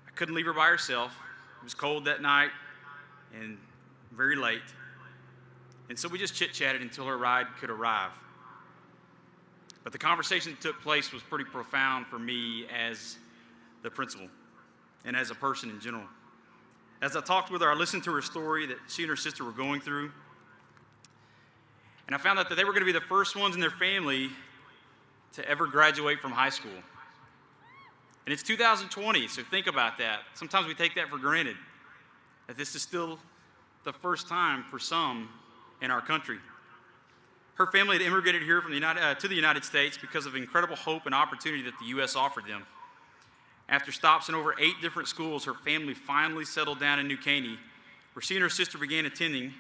I couldn't leave her by herself. It was cold that night and very late. And so we just chit-chatted until her ride could arrive. But the conversation that took place was pretty profound for me as the principal and as a person in general. As I talked with her, I listened to her story that she and her sister were going through. And I found out that they were going to be the first ones in their family to ever graduate from high school. And it's 2020, so think about that. Sometimes we take that for granted, that this is still the first time for some in our country. Her family had immigrated here from to the United States because of incredible hope and opportunity that the U.S. offered them. After stops in over 8 different schools, her family finally settled down in New Caney, where she and her sister began attending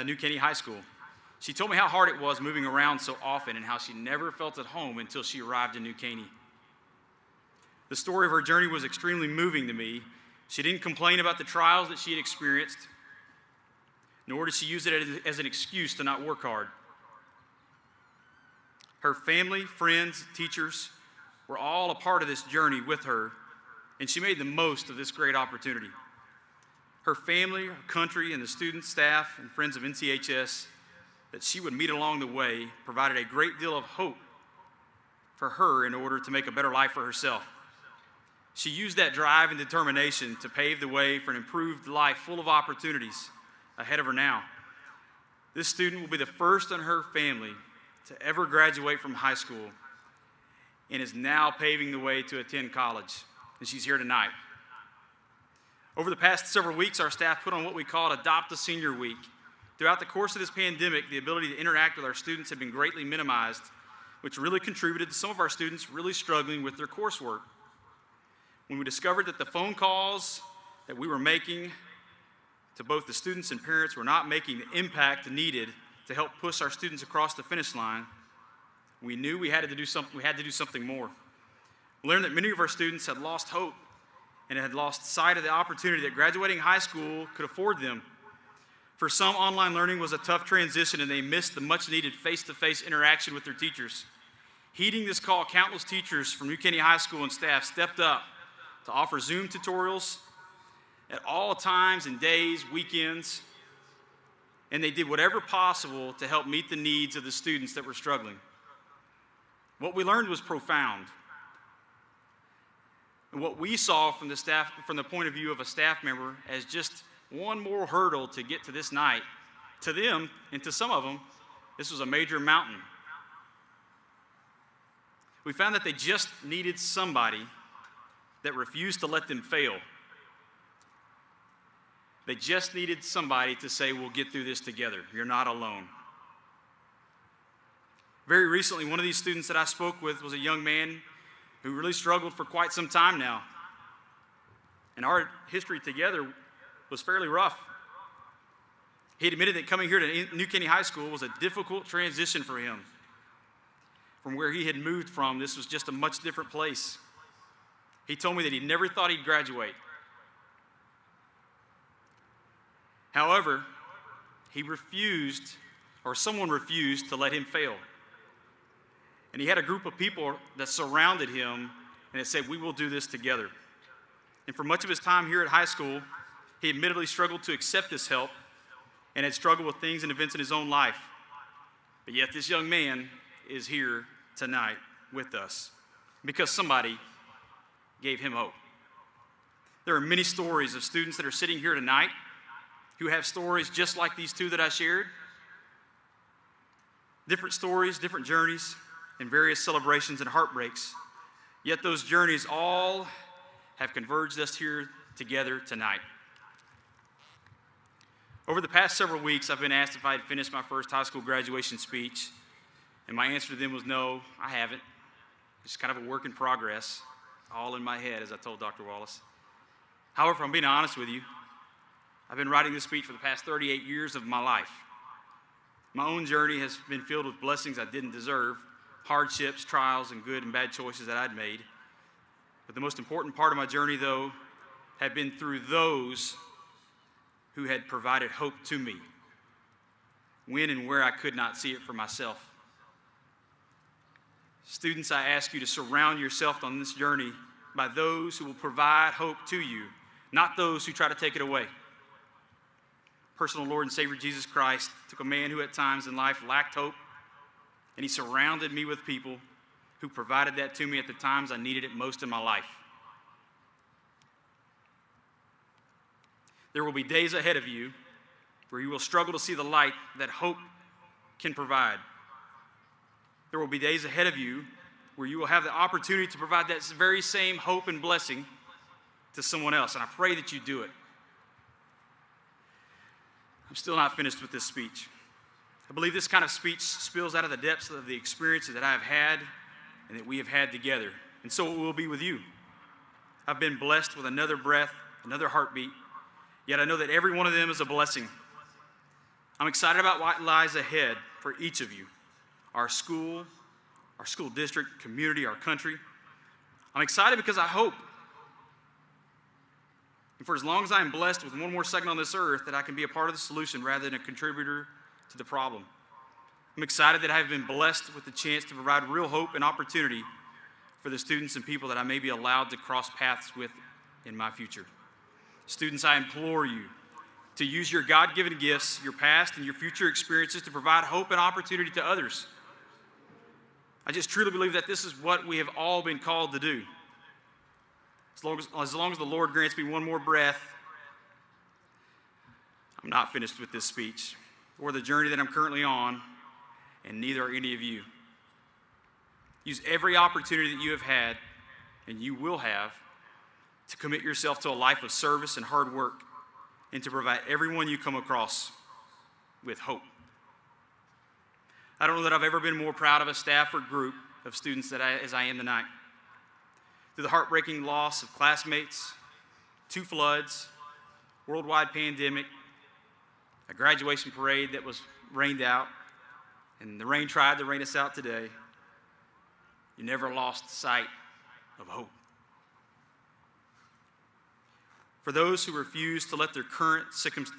New Caney High School. She told me how hard it was moving around so often and how she never felt at home until she arrived in New Caney. The story of her journey was extremely moving to me. She didn't complain about the trials that she had experienced, nor did she use it as an excuse to not work hard. Her family, friends, teachers were all a part of this journey with her, and she made the most of this great opportunity. Her family, her country, and the students, staff, and friends of NCHS that she would meet along the way provided a great deal of hope for her in order to make a better life for herself. She used that drive and determination to pave the way for an improved life full of opportunities ahead of her now. This student will be the first in her family to ever graduate from high school and is now paving the way to attend college, and she's here tonight. Over the past several weeks, our staff put on what we called Adopt a Senior Week. Throughout the course of this pandemic, the ability to interact with our students had been greatly minimized, which really contributed to some of our students really struggling with their coursework. When we discovered that the phone calls that we were making to both the students and parents were not making the impact needed to help push our students across the finish line, we knew we had to do something more. We learned that many of our students had lost hope and had lost sight of the opportunity that graduating high school could afford them. For some, online learning was a tough transition, and they missed the much-needed face-to-face interaction with their teachers. Heeding this call, countless teachers from New Caney High School and staff stepped up to offer Zoom tutorials at all times and days, weekends, and they did whatever possible to help meet the needs of the students that were struggling. What we learned was profound. And what we saw from the point of view of a staff member as just one more hurdle to get to this night, to them and to some of them, this was a major mountain. We found that they just needed somebody that refused to let them fail. They just needed somebody to say, we'll get through this together. You're not alone. Very recently, one of these students that I spoke with was a young man who really struggled for quite some time now. And our history together was fairly rough. He admitted that coming here to New Caney High School was a difficult transition for him. From where he had moved from, this was just a much different place. He told me that he never thought he'd graduate. However, he refused, or someone refused, to let him fail. And he had a group of people that surrounded him and that said, we will do this together. And for much of his time here at high school, he admittedly struggled to accept this help and had struggled with things and events in his own life. But yet this young man is here tonight with us because somebody gave him hope. There are many stories of students that are sitting here tonight who have stories just like these two that I shared. Different stories, different journeys, and various celebrations and heartbreaks. Yet those journeys all have converged us here together tonight. Over the past several weeks, I've been asked if I had finished my first high school graduation speech, and my answer to them was no, I haven't. It's kind of a work in progress, all in my head, as I told Dr. Wallace. However, if I'm being honest with you, I've been writing this speech for the past 38 years of my life. My own journey has been filled with blessings I didn't deserve, hardships, trials, and good and bad choices that I'd made. But the most important part of my journey, though, had been through those who had provided hope to me, when and where I could not see it for myself. Students, I ask you to surround yourself on this journey by those who will provide hope to you, not those who try to take it away. Personal Lord and Savior Jesus Christ took a man who at times in life lacked hope, and he surrounded me with people who provided that to me at the times I needed it most in my life. There will be days ahead of you where you will struggle to see the light that hope can provide. There will be days ahead of you where you will have the opportunity to provide that very same hope and blessing to someone else, and I pray that you do it. I'm still not finished with this speech. I believe this kind of speech spills out of the depths of the experiences that I have had and that we have had together, and so it will be with you. I've been blessed with another breath, another heartbeat, yet I know that every one of them is a blessing. I'm excited about what lies ahead for each of you, our school district, community, our country. I'm excited because I hope, and for as long as I am blessed with one more second on this earth, that I can be a part of the solution rather than a contributor to the problem. I'm excited that I have been blessed with the chance to provide real hope and opportunity for the students and people that I may be allowed to cross paths with in my future. Students, I implore you to use your God-given gifts, your past and your future experiences to provide hope and opportunity to others. I just truly believe that this is what we have all been called to do. As long as the Lord grants me one more breath, I'm not finished with this speech or the journey that I'm currently on, and neither are any of you. Use every opportunity that you have had and you will have to commit yourself to a life of service and hard work and to provide everyone you come across with hope. I don't know that I've ever been more proud of a staff or group of students as I am tonight. Through the heartbreaking loss of classmates, 2 floods, worldwide pandemic, a graduation parade that was rained out, and the rain tried to rain us out today, you never lost sight of hope. For those who refuse to let their current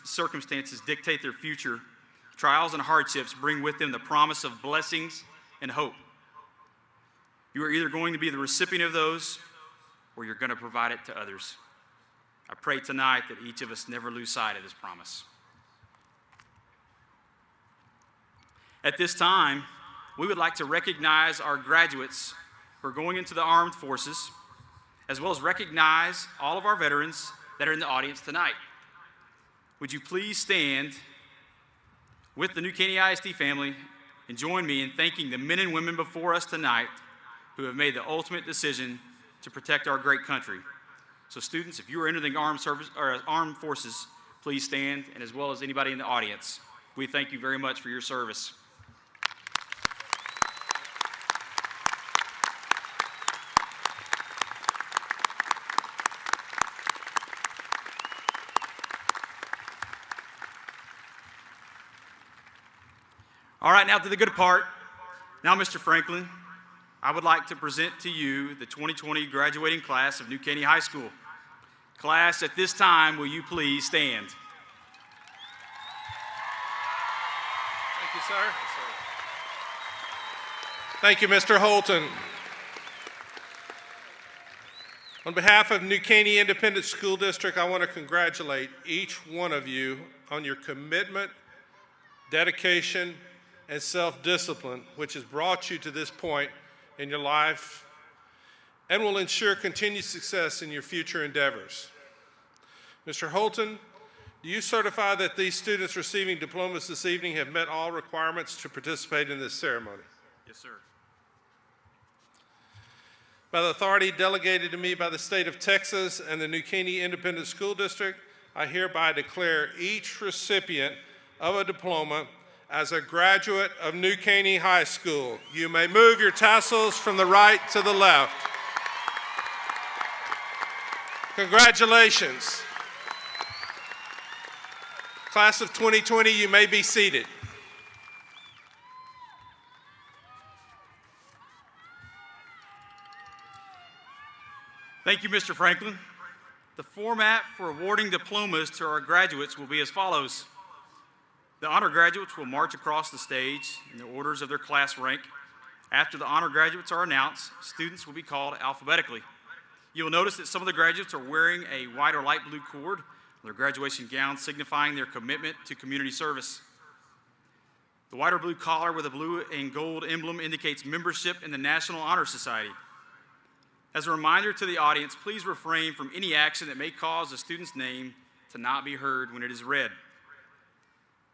circumstances dictate their future, trials and hardships bring with them the promise of blessings and hope. You are either going to be the recipient of those or you're going to provide it to others. I pray tonight that each of us never lose sight of this promise. At this time, we would like to recognize our graduates who are going into the armed forces, as well as recognize all of our veterans that are in the audience tonight. Would you please stand with the New Caney ISD family and join me in thanking the men and women before us tonight who have made the ultimate decision to protect our great country. So students, if you are entering the armed forces, please stand, and as well as anybody in the audience. We thank you very much for your service. All right, now to the good part. Now, Mr. Franklin, I would like to present to you the 2020 graduating class of New Caney High School. Class, at this time, will you please stand? Thank you, sir. Thank you, Mr. Holton. On behalf of New Caney Independent School District, I want to congratulate each one of you on your commitment, dedication, and self-discipline, which has brought you to this point in your life and will ensure continued success in your future endeavors. Mr. Holton, do you certify that these students receiving diplomas this evening have met all requirements to participate in this ceremony? Yes, sir. By the authority delegated to me by the state of Texas and the New Caney Independent School District, I hereby declare each recipient of a diploma as a graduate of New Caney High School. You may move your tassels from the right to the left. Congratulations. Class of 2020, you may be seated. Thank you, Mr. Franklin. The format for awarding diplomas to our graduates will be as follows. The honor graduates will march across the stage in the orders of their class rank. After the honor graduates are announced, students will be called alphabetically. You will notice that some of the graduates are wearing a white or light blue cord on their graduation gown, signifying their commitment to community service. The white or blue collar with a blue and gold emblem indicates membership in the National Honor Society. As a reminder to the audience, please refrain from any action that may cause a student's name to not be heard when it is read.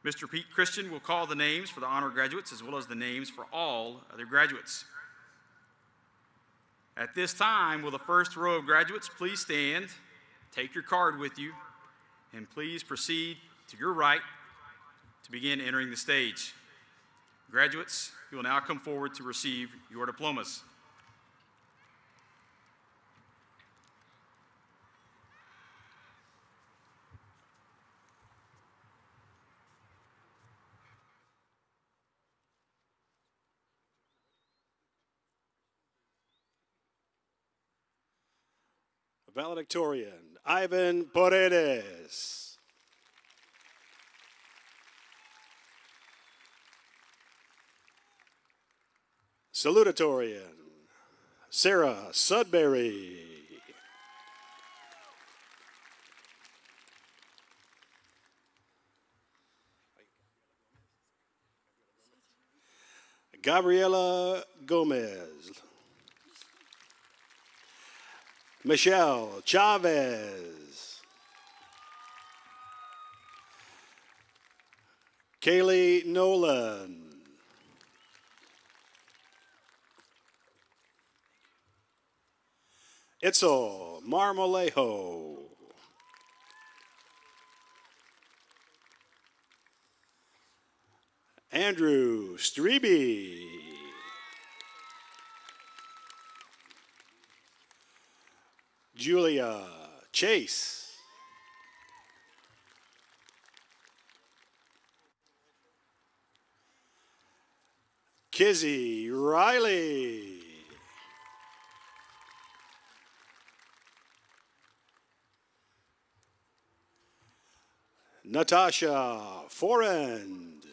Mr. Pete Christian will call the names for the honor graduates as well as the names for all other graduates. At this time, will the first row of graduates please stand, take your card with you, and please proceed to your right to begin entering the stage. Graduates, you will now come forward to receive your diplomas. Valedictorian, Ivan Paredes. Salutatorian, Sarah Sudbury. Gabriela Gomez. Michelle Chavez. Kaylee Nolan. Itzel Marmolejo. Andrew Strebe. Julia Chase. Kizzy Riley. Natasha Forend.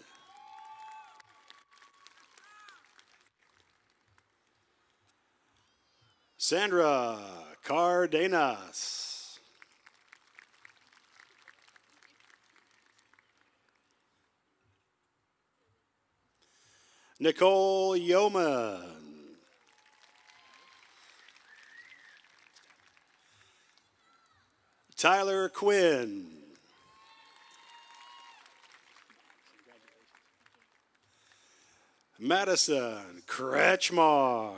Sandra Cardenas. Nicole Yeoman. Tyler Quinn. Madison Kretschmar.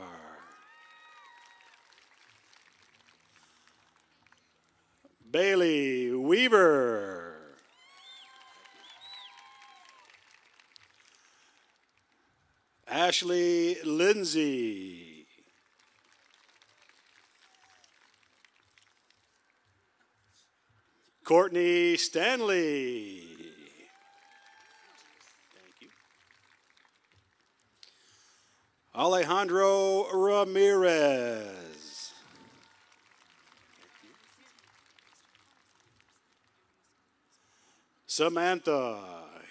Bailey Weaver. Ashley Lindsay. Courtney Stanley. Thank you. Alejandro Ramirez. Samantha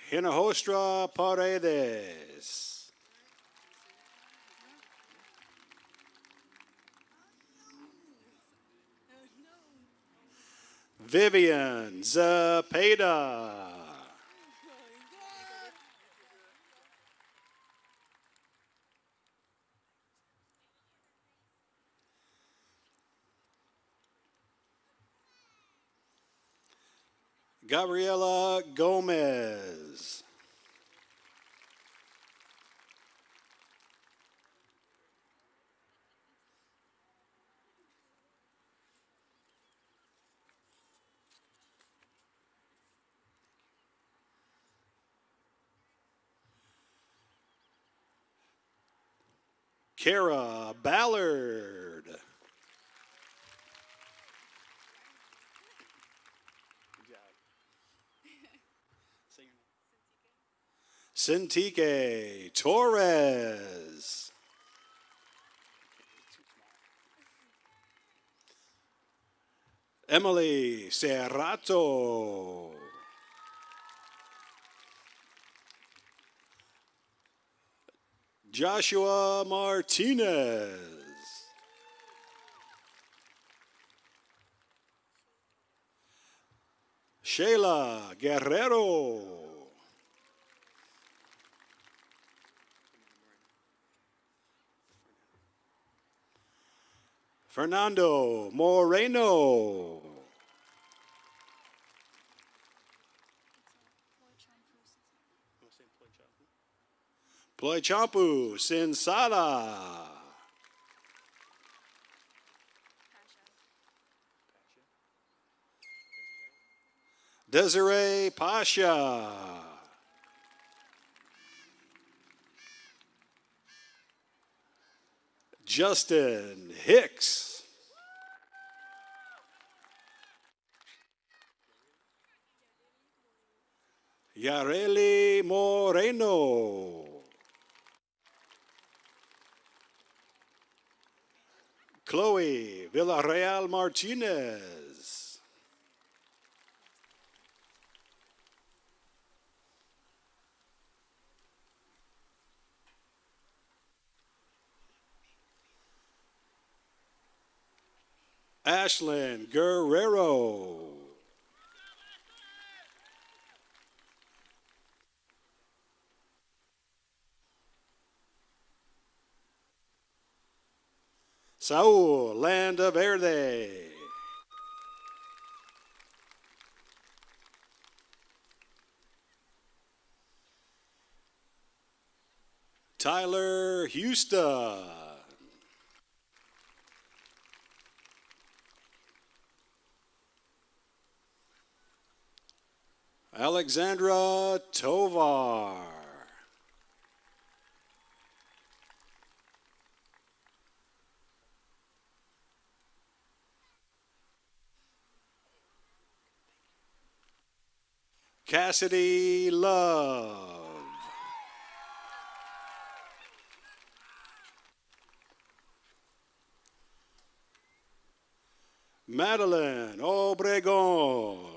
Hinojostra Paredes. Vivian Zapata. Gabriela Gomez. Kara Ballard. Cintique Torres. Emily Serrato. Joshua Martinez. Sheila Guerrero. Fernando Moreno. Ploichampu Sinsala. Desiree Pasha. Justin Hicks. Yareli Moreno. Chloe Villarreal Martinez. Ashlyn Guerrero. Saul Landaverde. Tyler Houston. Alexandra Tovar. Cassidy Love. Madeline Obregon.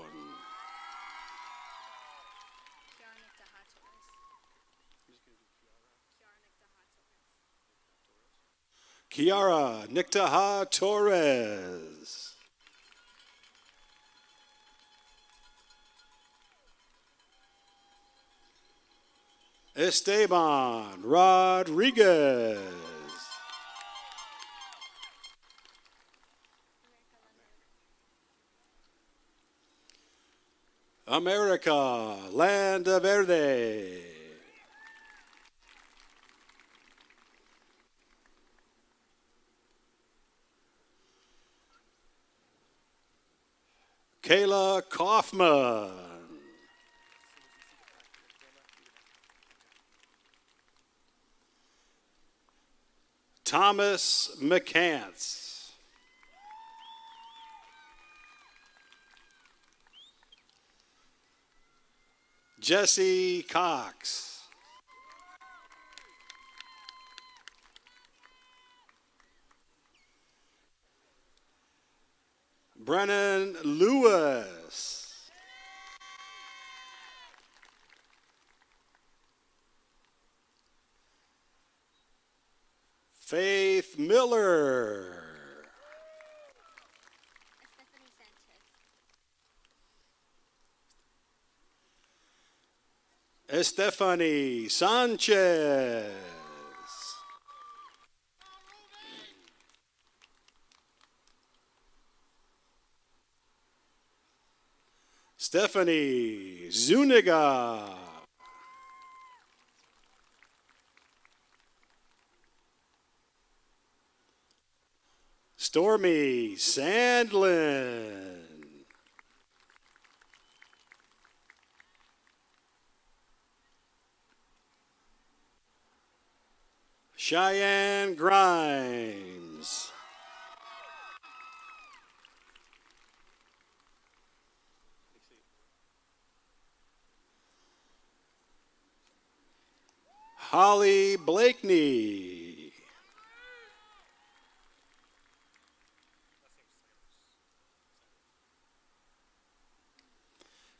Kiara Niktaha Torres. Esteban Rodriguez. America, Land of Verde. Kayla Kaufman. Thomas McCants. Jesse Cox. Brennan Lewis. Faith Miller. Estefany Sanchez. Stephanie Zuniga. Stormy Sandlin. Cheyenne Grimes. Holly Blakeney.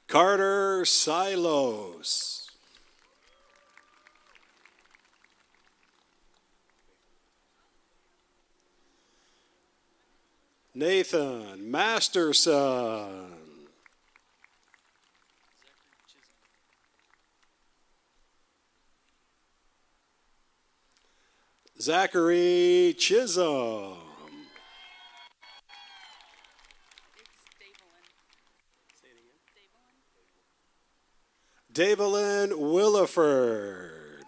Carter Silos. Nathan Masterson. Zachary Chisholm. Davelyn Williford.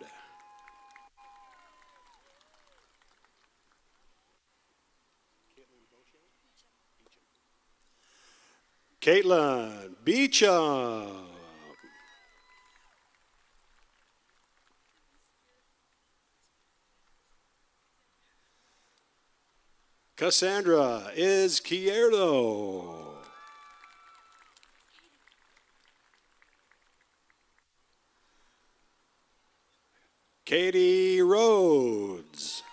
Caitlin Beecham. Cassandra Izquierdo. Katie Rhodes.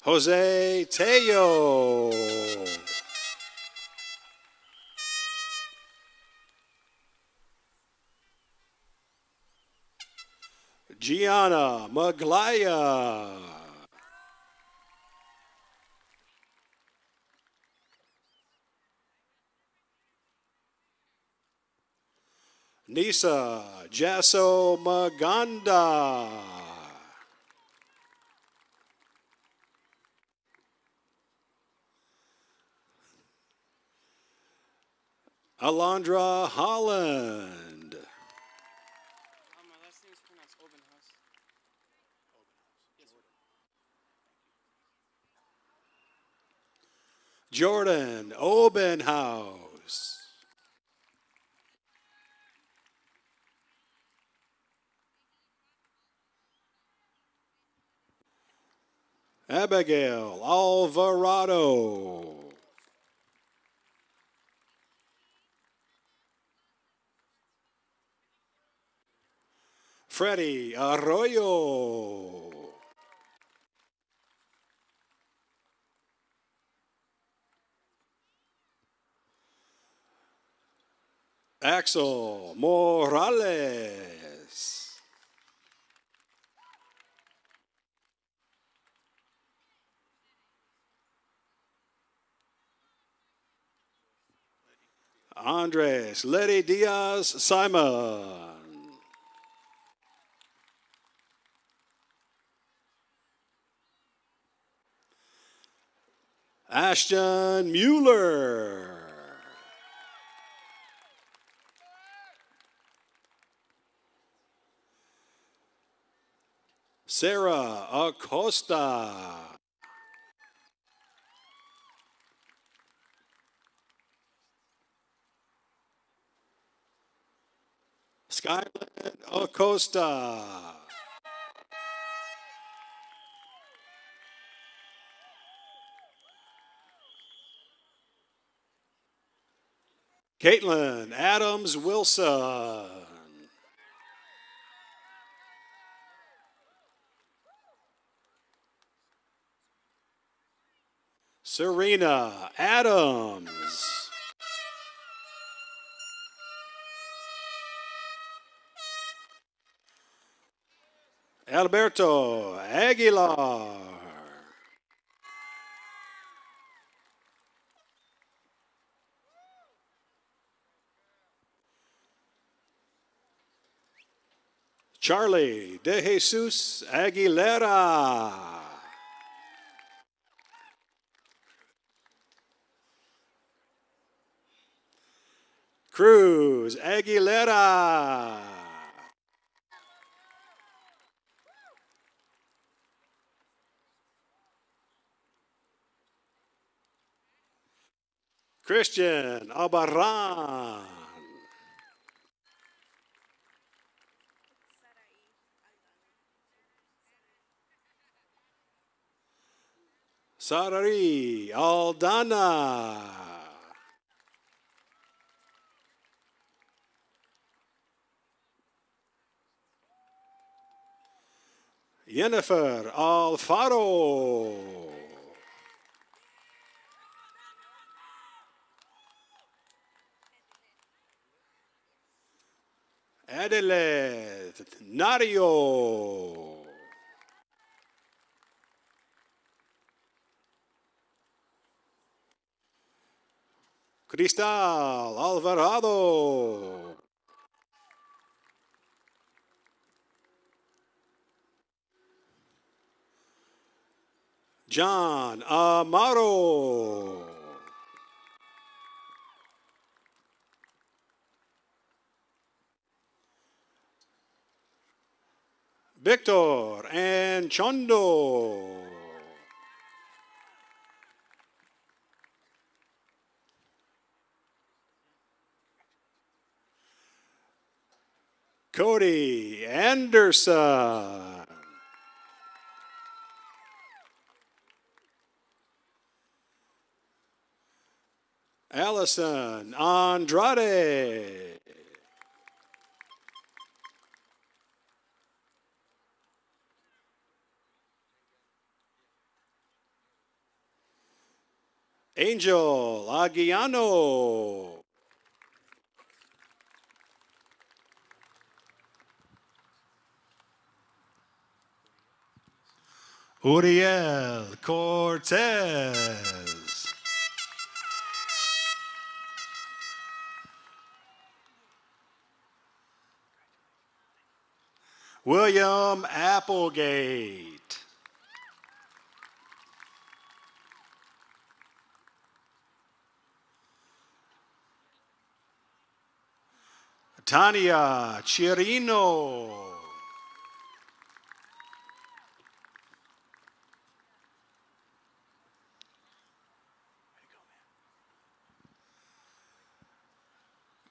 Jose Tello. Gianna Maglaya. Nisa Jasso Maganda. Alondra Holland. My last name is pronounced Obenhaus. Jordan Obenhaus. Abigail Alvarado. Freddie Arroyo. Axel Morales. Andres Letty Diaz Simon. Ashton Mueller. Sarah Acosta. Skyland Acosta. Caitlin Adams Wilson. Serena Adams. Alberto Aguilar. Charlie De Jesus Aguilera. Cruz Aguilera. Christian Albarran. Sarari Aldana. Jennifer Alfaro. Adelaide Nario. Cristal Alvarado. John Amaro. Victor Anchondo. Cody Anderson. Allison Andrade. Angel Aguiano. Uriel Cortez. William Applegate. Tania Chirino.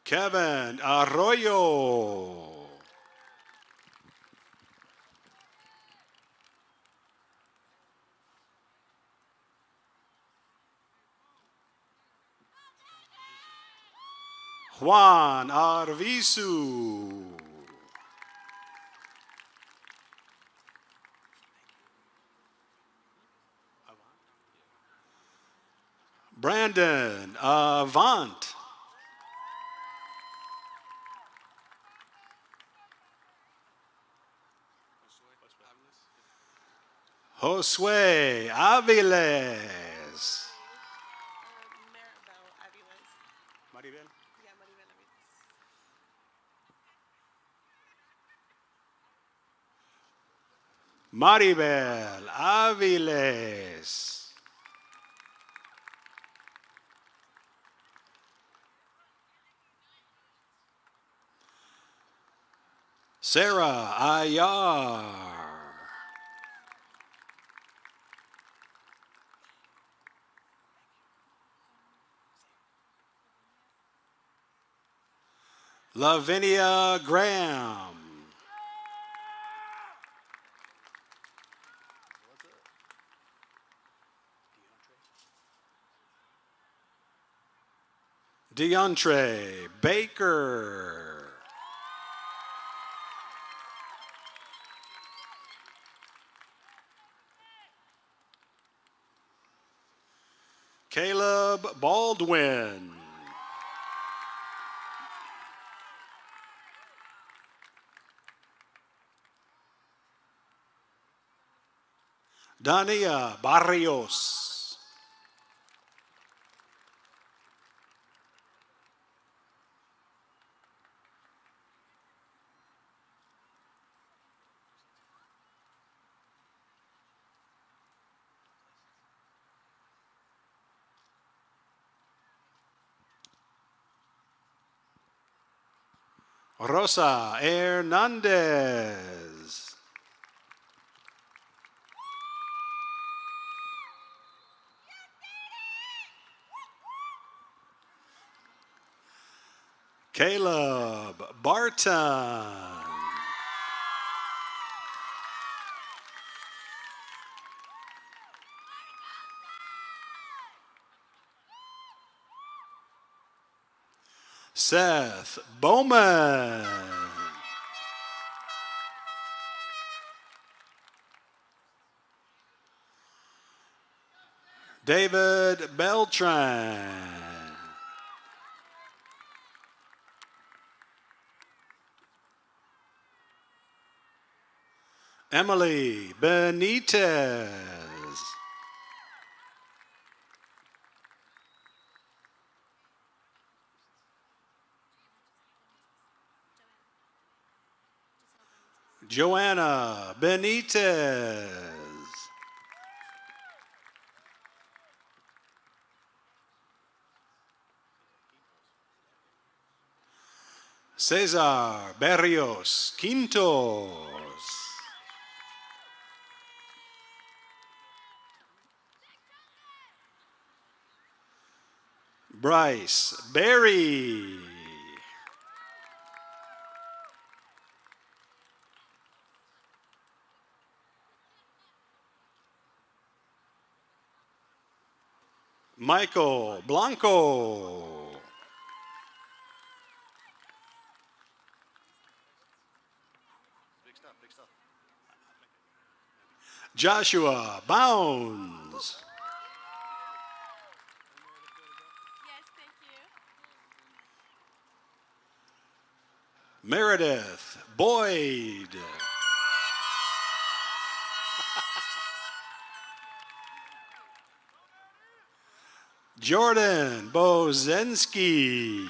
Kevin Arroyo. Juan Arvizu. Brandon Avant. Josue Aviles. Maribel. Maribel Aviles. Sarah Ayar. Lavinia Graham. DeAndre Baker. Caleb Baldwin. Dania Barrios. Rosa Hernandez. Caleb Barton. Seth Bowman. David Beltran. Emily Benitez. Joanna Benitez. Cesar Berrios Quintos. Bryce Berry. Michael Blanco. Joshua Bounds. Meredith Boyd. Jordan Bozenski.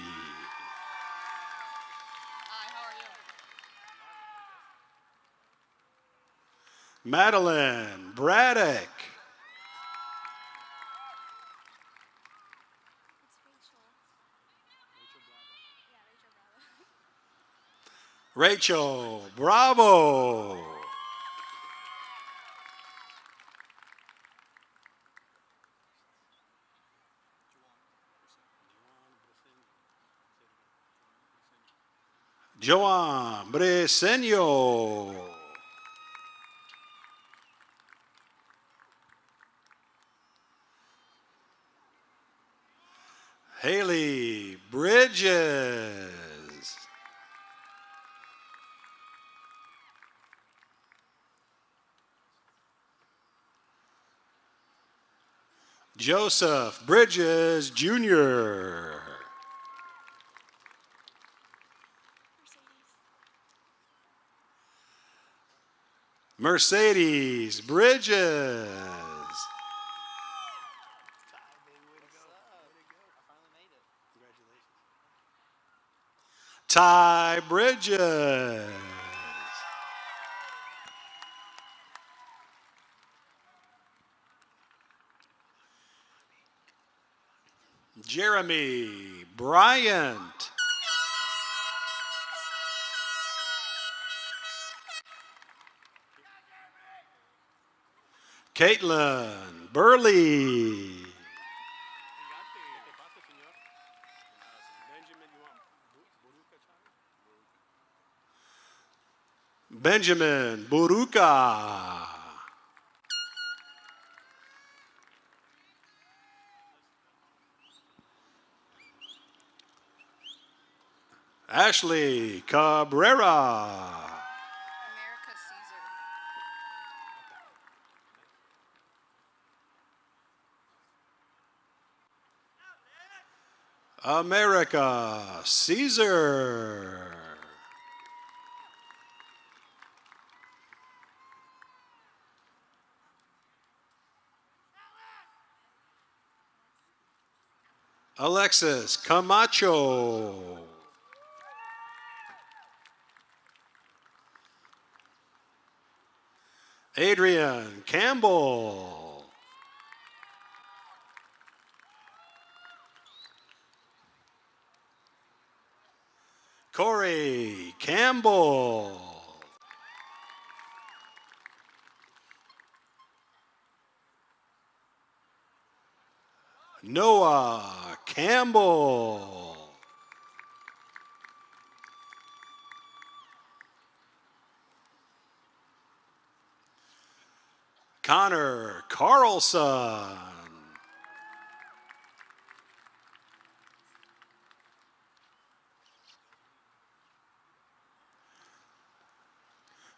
Madeline Braddock. Rachel Bravo. Joan Breseño. Haley Bridges. Joseph Bridges Jr. Mercedes Bridges. Ty Bridges. Jeremy Bryant. Caitlin Burley. Benjamin Buruka. Ashley Cabrera. America Caesar. Alexis Camacho. Adrian Campbell. Corey Campbell. Noah Campbell. Connor Carlson.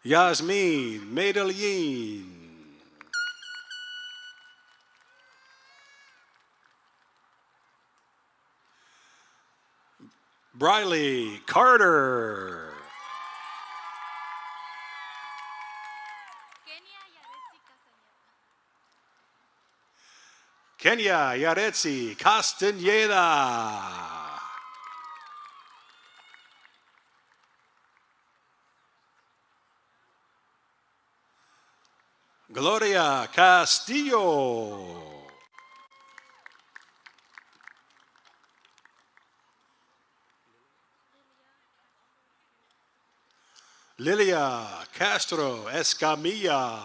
Yasmin Medellin. Briley Carter. Kenya Yaretsi Castañeda. Gloria Castillo. Lilia Castro Escamilla.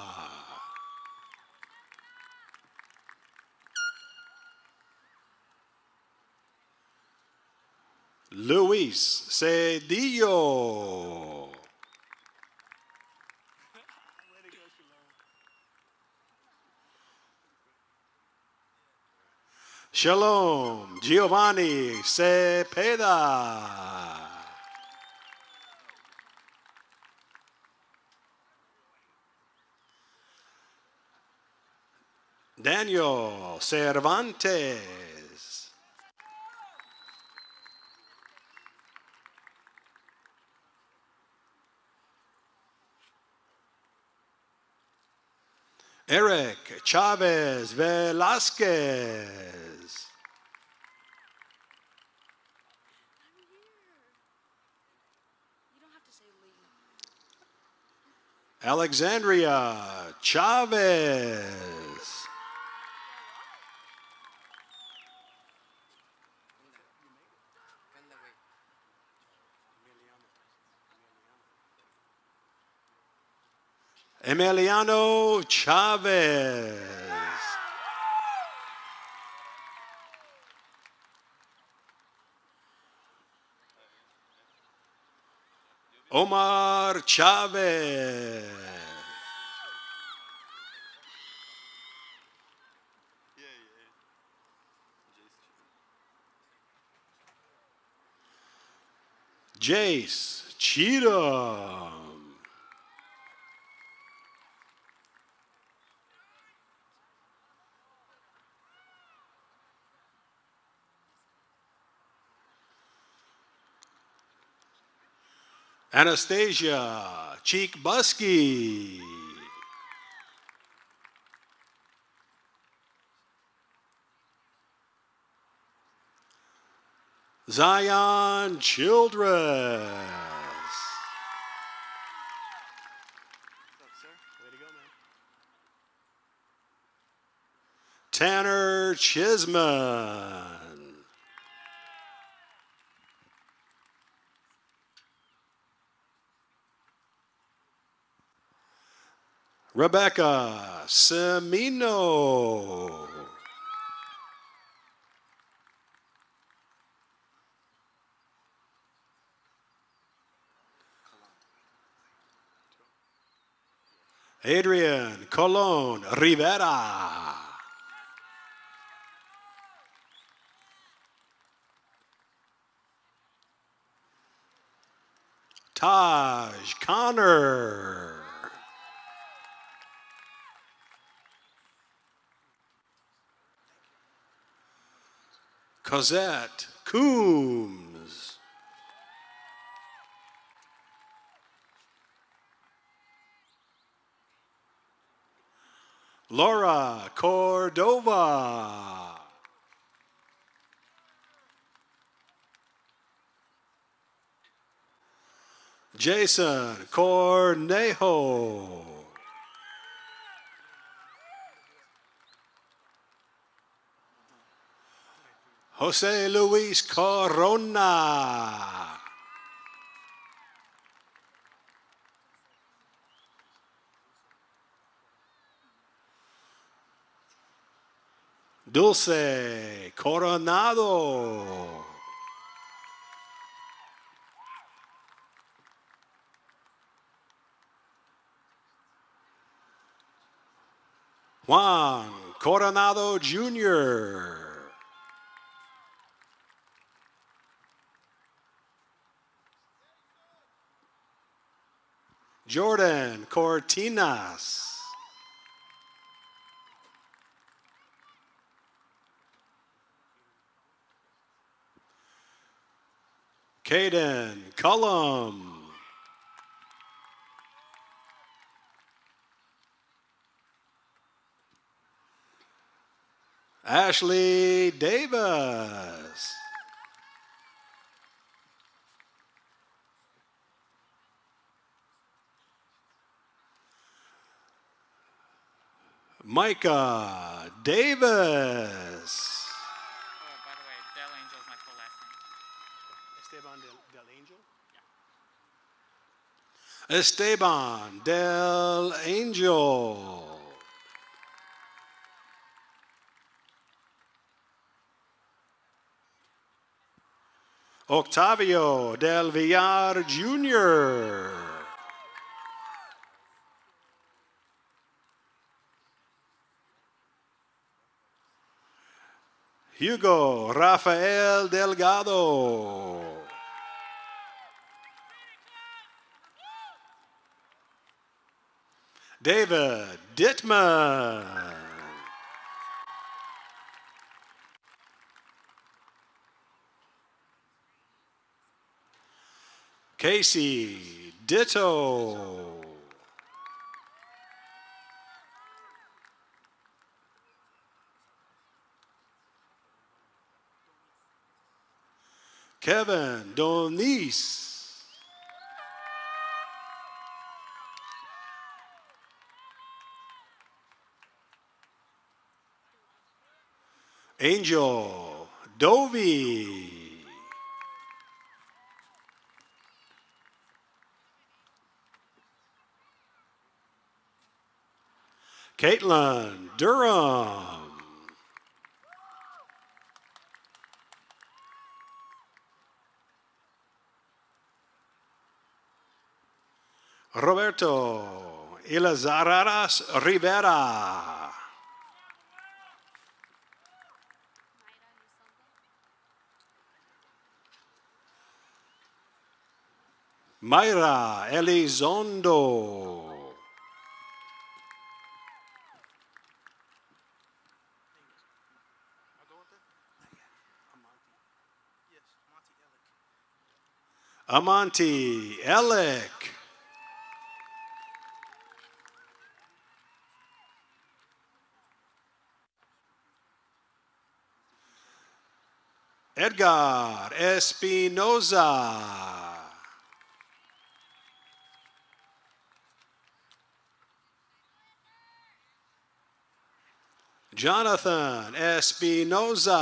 Luis Cedillo. Shalom Giovanni Cepeda. Daniel Cervantes. Eric Chavez Velasquez. Alexandria Chavez. Emiliano Chavez. Omar Chavez. Jace Cheatham. Anastasia Cheek Busky. Zion Childress. Tanner Chisman. Rebecca Semino. Adrian Colon Rivera. Taj Connor. Cosette Coombs. Laura Cordova. Jason Cornejo. Jose Luis Corona. Dulce Coronado. Juan Coronado Jr. Jordan Cortinas. Caden Cullum. Ashley Davis. Micah Davis. By the way, Del Angel is my full last name. Esteban Del Angel. Octavio Del Villar Jr. Hugo Rafael Delgado. David Dittman. Casey Ditto. Kevin Donis. Angel Dovey. Caitlin Durham. Roberto Ilazararas Rivera. Mayra Elizondo. Amonte Ellick. Edgar Espinoza. Jonathan Espinoza.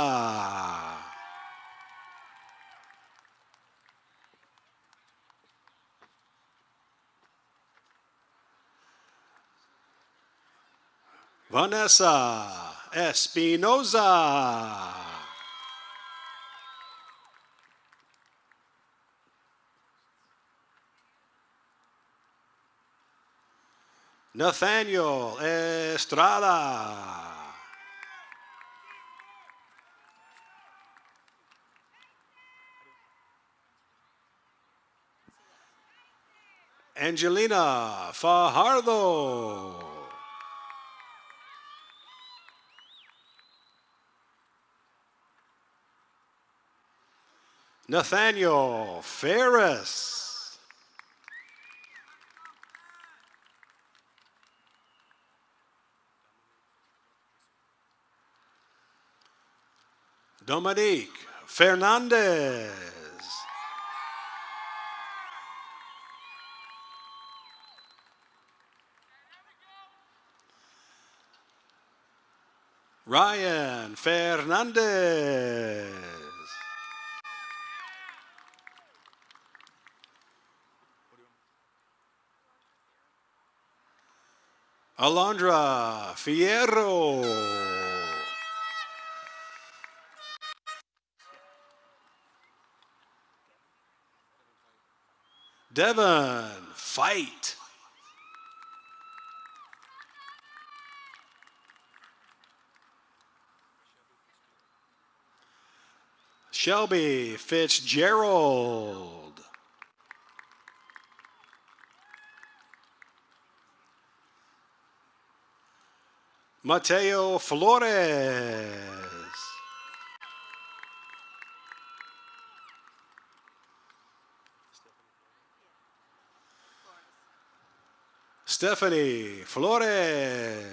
Vanessa Espinoza. Nathaniel Estrada. Angelina Fajardo. Nathaniel Ferris. Dominique Fernandez. Ryan Fernandez. Alondra Fierro. Devon Fight. Shelby Fitzgerald. Mateo Flores. Stephanie Flores.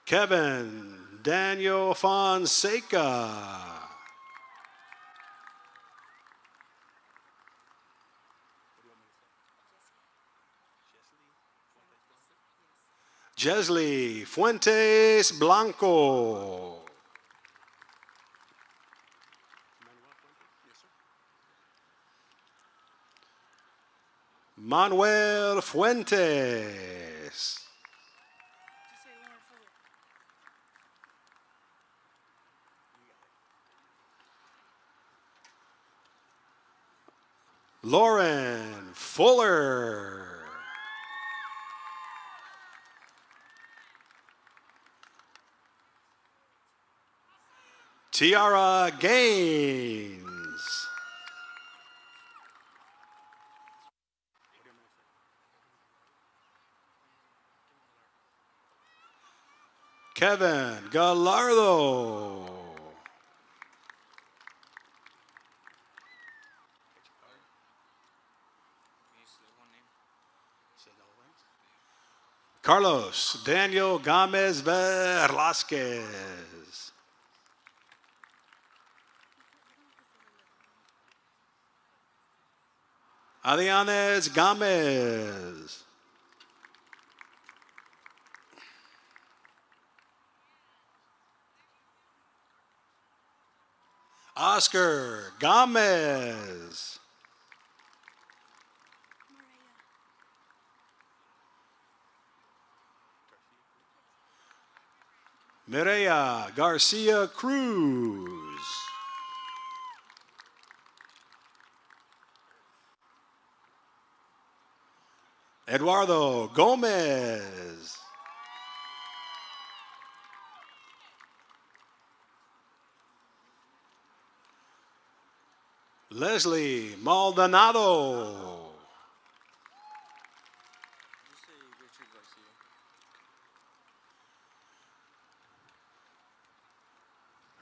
Kevin Daniel Fonseca. Jesley Fuentes Blanco. Manuel Fuentes. Lauren Fuller. Tiara Gaines. Kevin Gallardo. Carlos Daniel Gomez Velasquez. Adianes Gomez. Oscar Gomez. Mireya Garcia Cruz. Eduardo Gomez. Leslie Maldonado.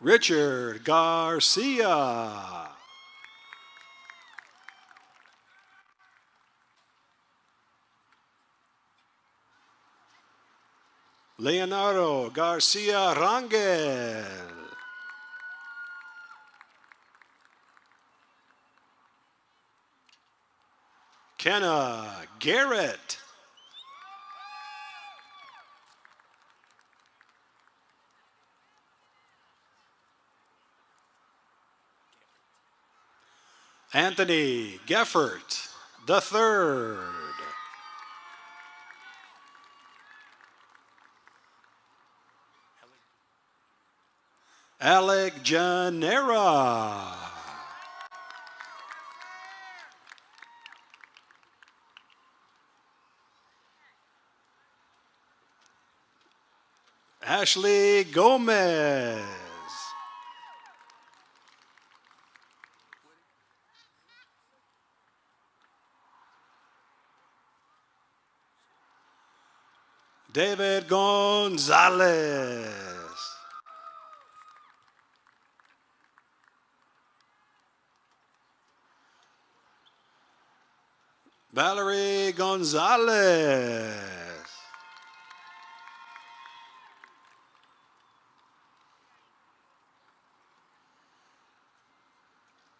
Richard Garcia. Leonardo Garcia Rangel. Kenna Garrett. Anthony Geffert the third. Alec Janera. Ashley Gomez. David Gonzalez. Valerie Gonzalez.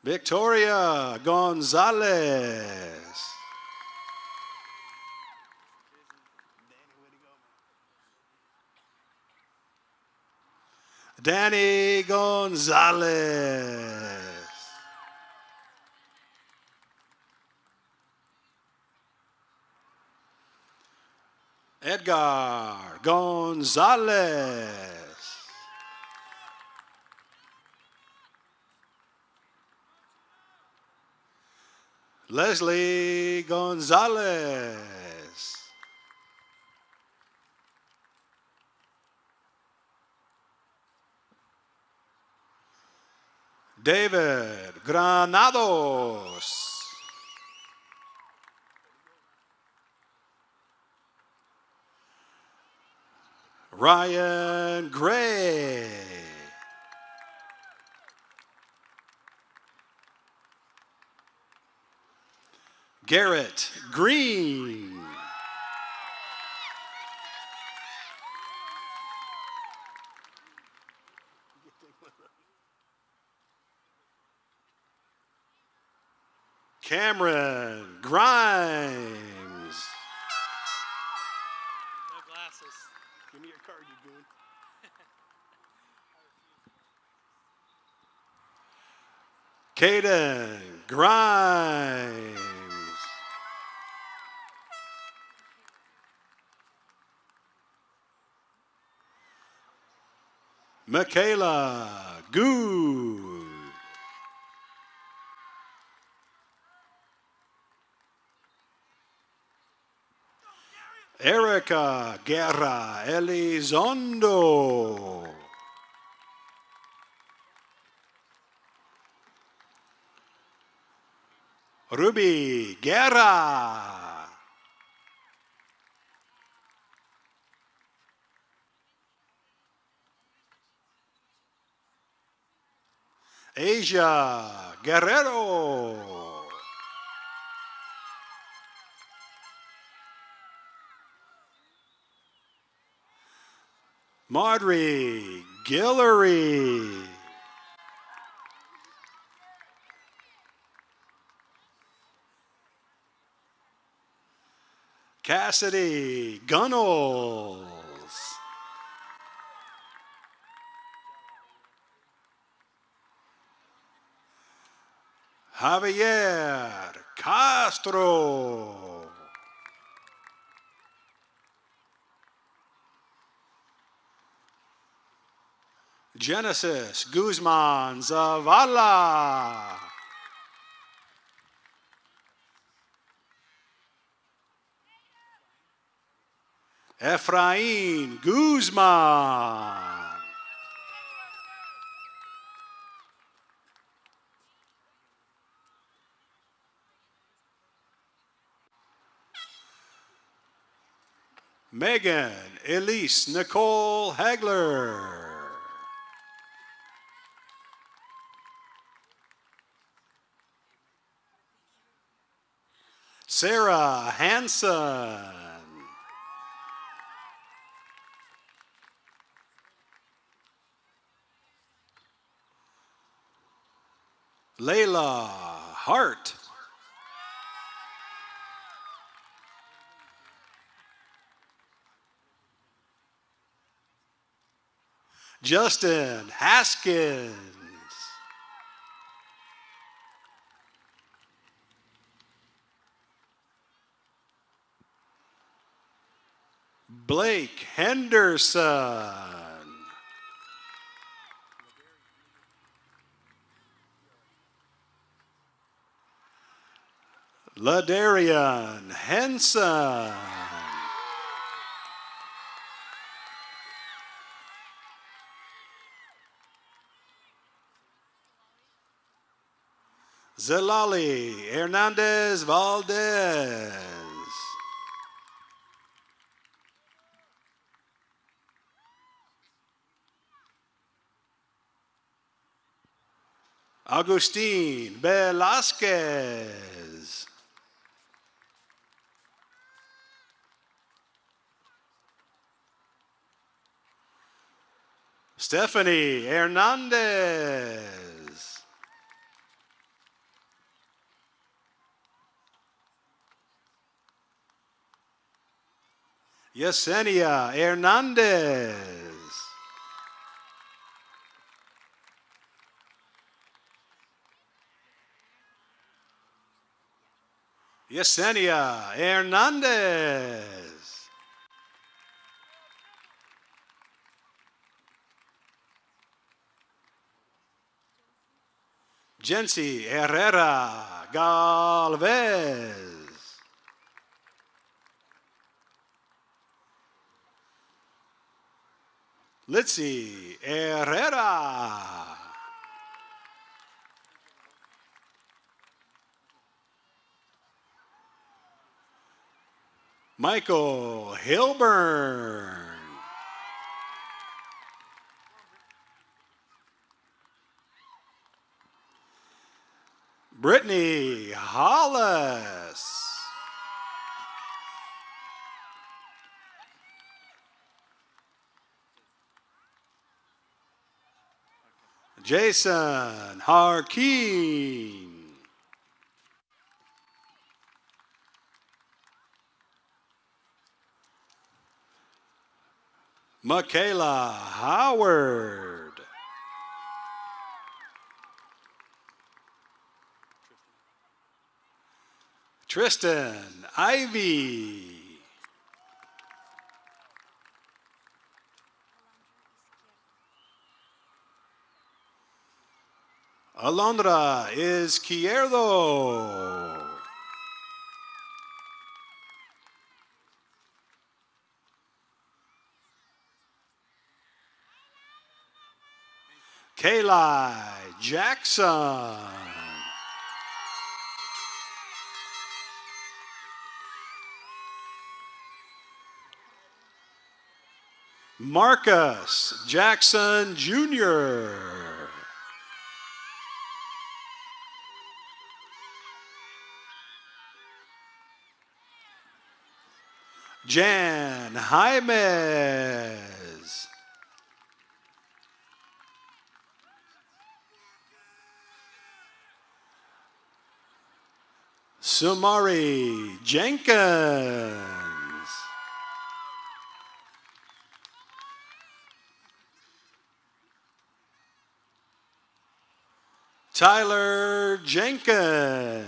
Victoria Gonzalez. Danny Gonzalez. Edgar Gonzalez. Leslie Gonzalez. David Granados. Ryan Gray. Garrett Green. Cameron Grimes. No glasses. Give me your card, you goon. Caden Grimes. Michaela Good. Erica Guerra Elizondo. Ruby Guerra. Asia Guerrero. Marjorie Guillory. Cassidy Gunnels. Javier Castro. Genesis Guzman Zavala. Efrain Guzman. Megan Elise Nicole Hagler. Sarah Hanson. Layla Hart. Justin Haskins. Blake Henderson. Ladarian Henson. Zelali Hernandez Valdez. Agustin Velasquez. Stephanie Hernandez. Yesenia Hernandez. Yesenia Hernandez. Jency Herrera Galvez. Litzy Herrera. Michael Hilburn. Brittany Hollis. Jason Harkeen. Michaela Howard. Tristan Ivy. Alondra Izquierdo. Kayla Jackson. Marcus Jackson Jr. Jan Jaimes. Sumari Jenkins. Tyler Jenkins.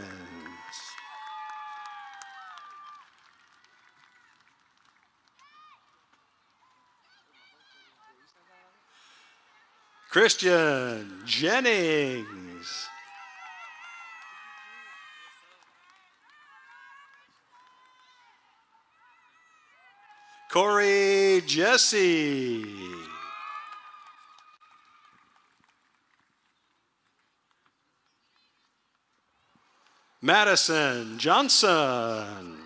Christian Jennings. Corey Jesse. Madison Johnson.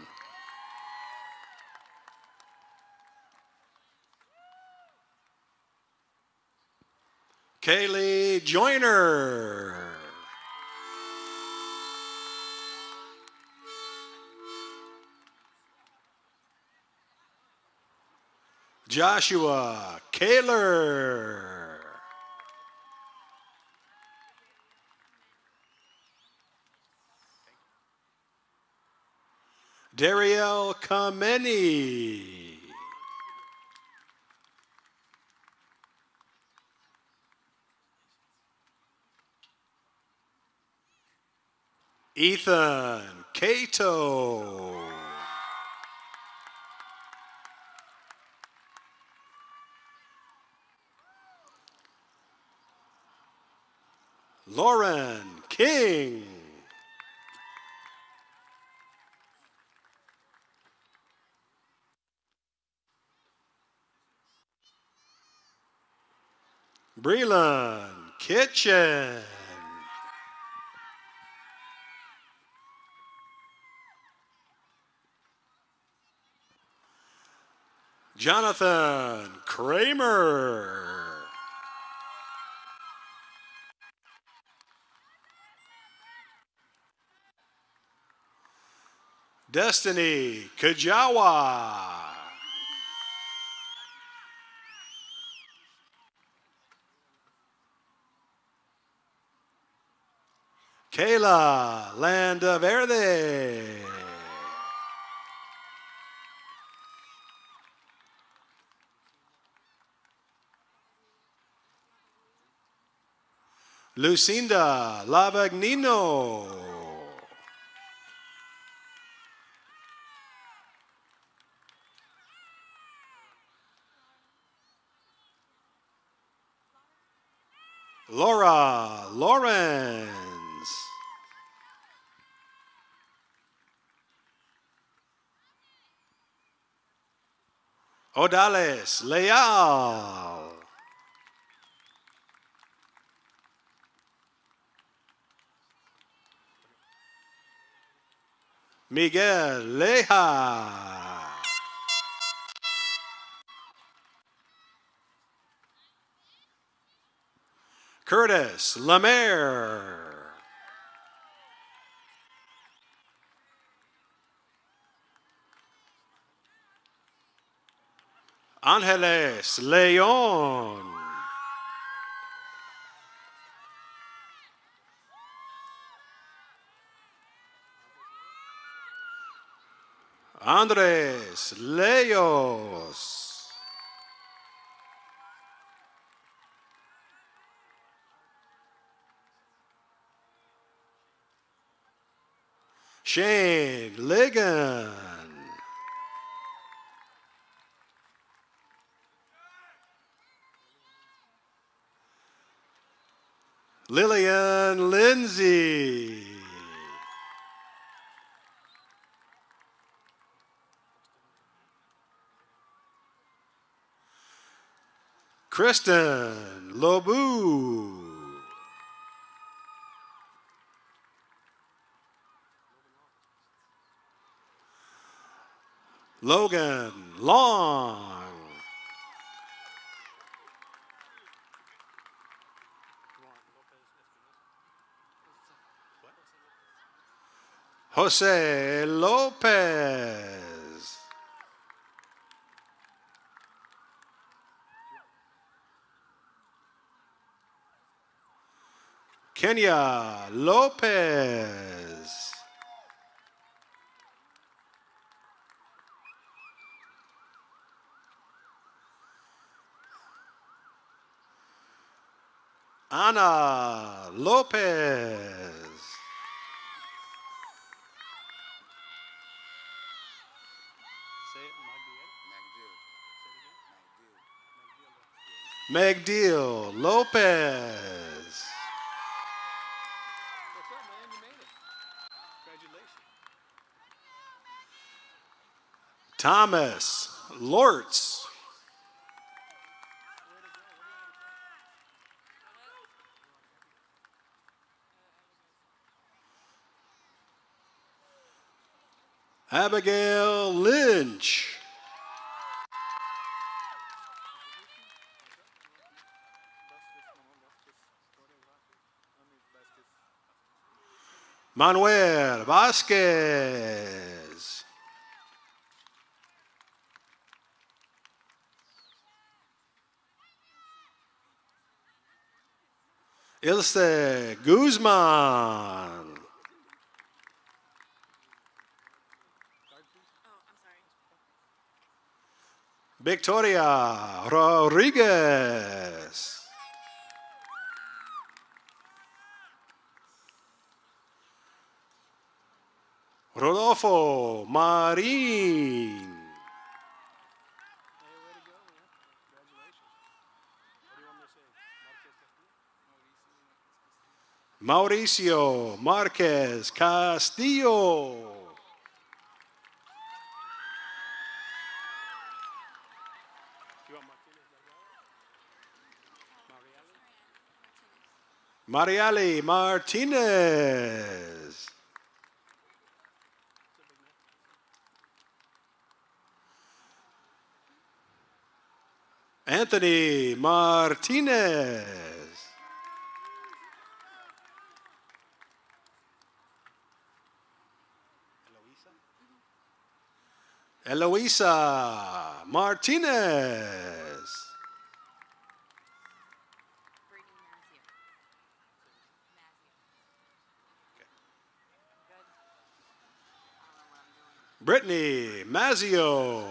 Kaylee Joyner. Joshua Kaler. Dariel Kameni. Ethan Cato. Lauren King. Breland Kitchen. Jonathan Kramer. Destiny Kajawa. Kayla Landaverde. Lucinda Lavagnino. Laura Lawrence. Odales Leal. Miguel Leja. Curtis Lemaire. Angeles Leon. Andres Leos. Shane Ligon. Lillian Lindsay. Kristen Lobu. Logan Long. Jose Lopez. Kenya Lopez. Ana Lopez. Megdeal Lopez. Thomas Lortz. Abigail Lynch. Manuel Vasquez. Ilse Guzman. Victoria Rodriguez. Rodolfo Marin. Mauricio Marquez Castillo. Mariali Martinez. Anthony Martinez. Eloisa Martinez. Brittany Mazio.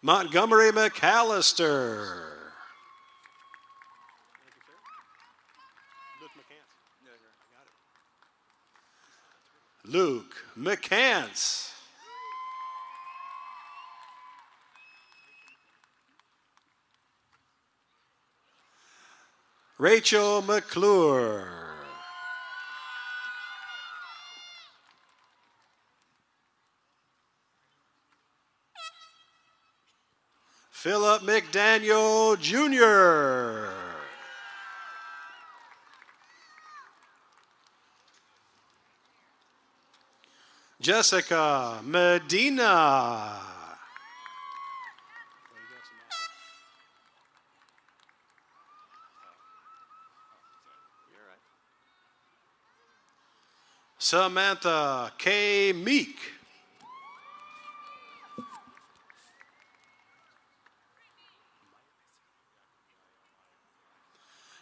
Montgomery McAllister. Luke McCants. Rachel McClure. Philip McDaniel Jr. Jessica Medina. Samantha K. Meek.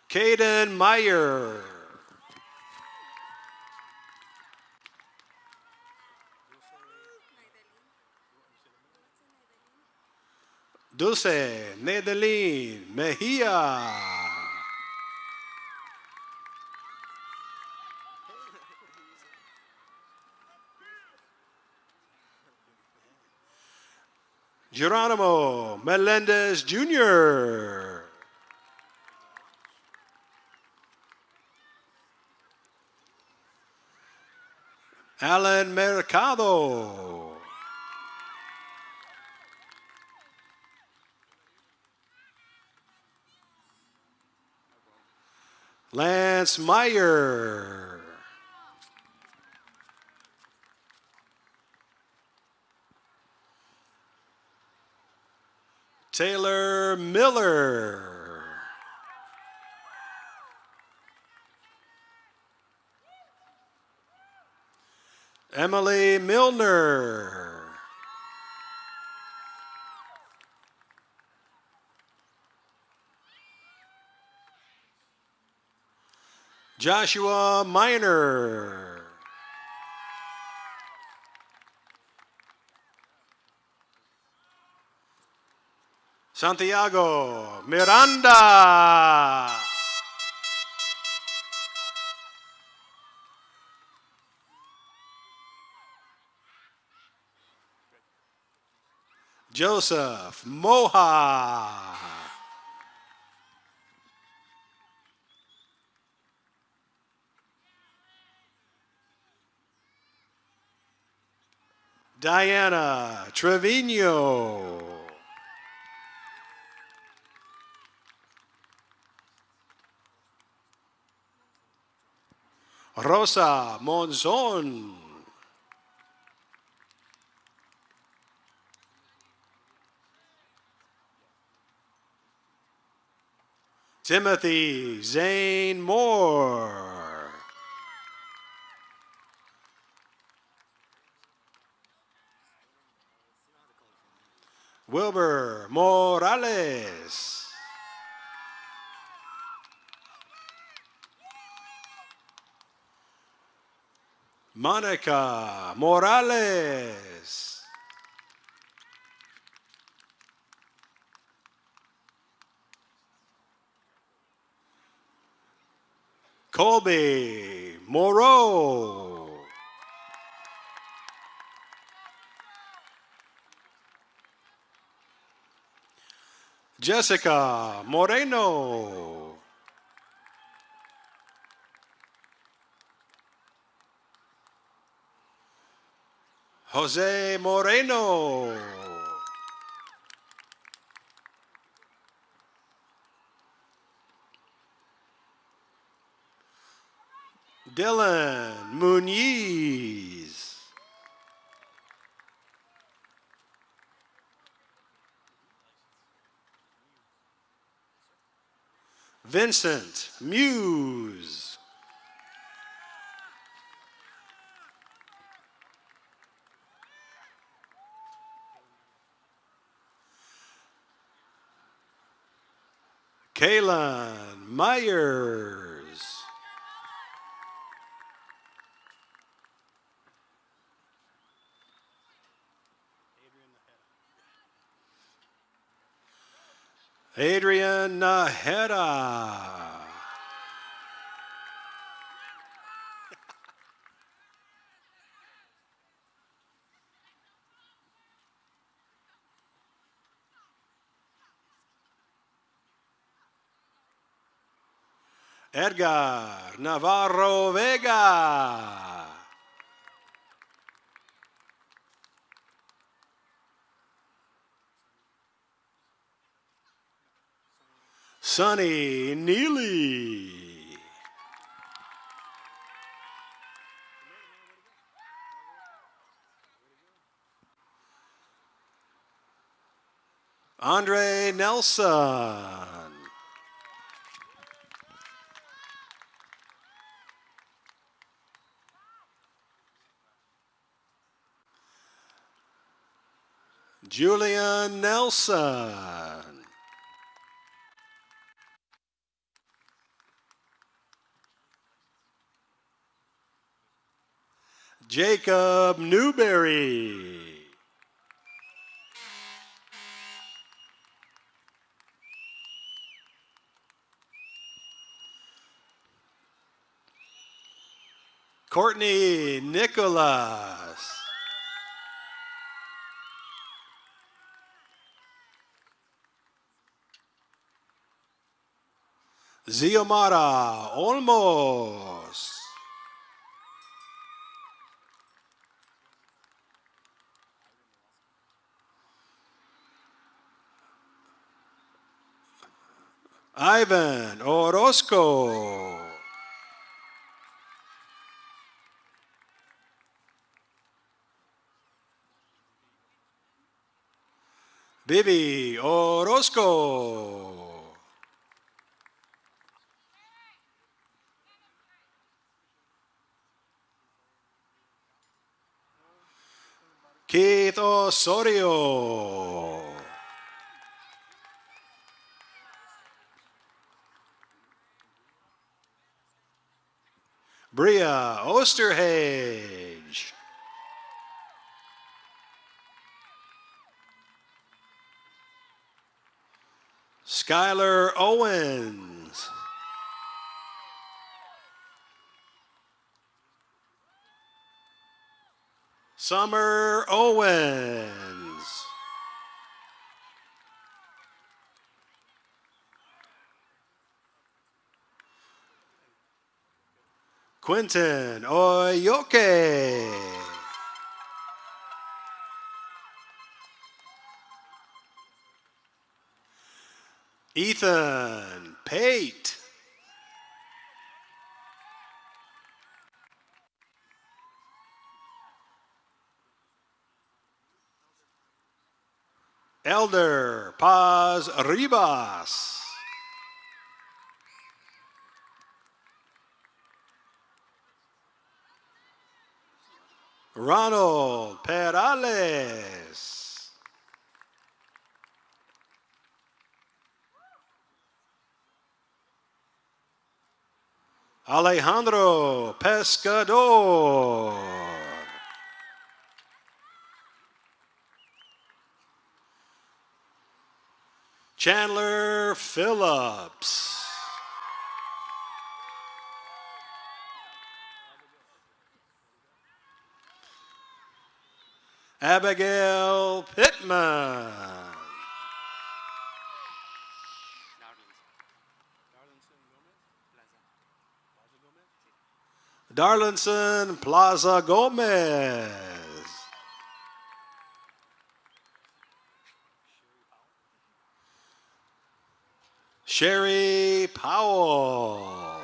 Caden Meyer. Dulce Nedeline Mejia. Geronimo Melendez Jr. Alan Mercado. Lance Meyer. Taylor Miller. Emily Milner. Joshua Miner. Santiago Miranda. Joseph Moha. Diana Trevino. Rosa Monzon. Timothy Zane Moore. Wilbur Morales. Monica Morales. Colby Moreau. Jessica Moreno. Jose Moreno. Dylan Muniz. Vincent Muse. Kaylin Myers. Adrian Naheda. Edgar Navarro Vega. Sonny Neely. Andre Nelson. Julian Nelson. Jacob Newberry. Courtney Nicholas. Ziomara Olmos. Ivan Orozco. Vivi Orozco. Keith Osorio. Bria Osterhage. Skylar Owens. Summer Owens. Quentin Oyoke. Ethan Pate. Elder Paz Ribas. Ronald Perales. Alejandro Pescador. Chandler Phillips. Abigail Pittman. Darlinson Plaza Gomez. Sherry Powell.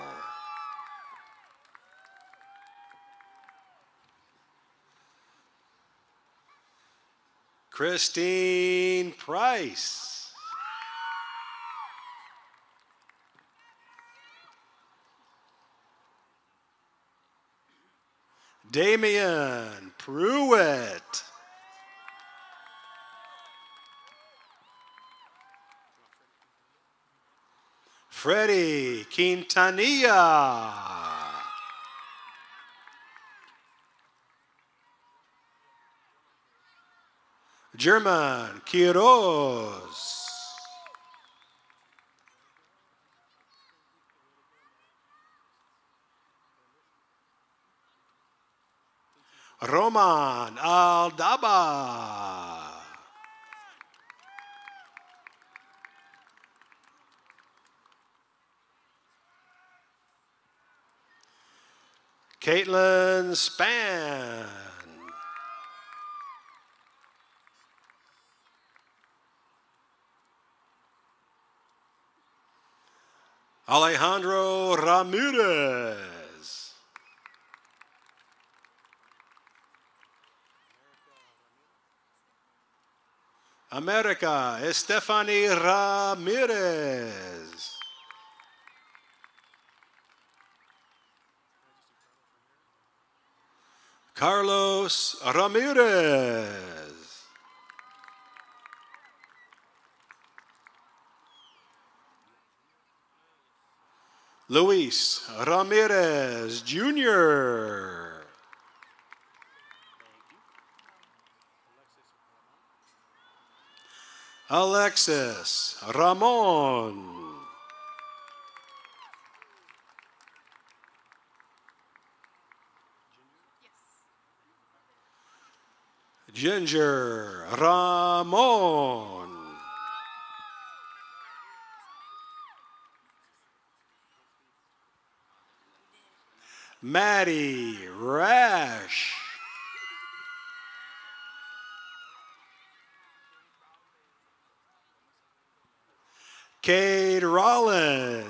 Christine Price. Damian Pruitt. Freddie Quintanilla. German Quiroz. Roman Aldaba. Caitlin Span. Alejandro Ramirez. America Estefany Ramirez. Carlos Ramirez. Luis Ramirez Jr. Alexis Ramon. Ginger Ramon. Maddie Rash. Cade Rollins.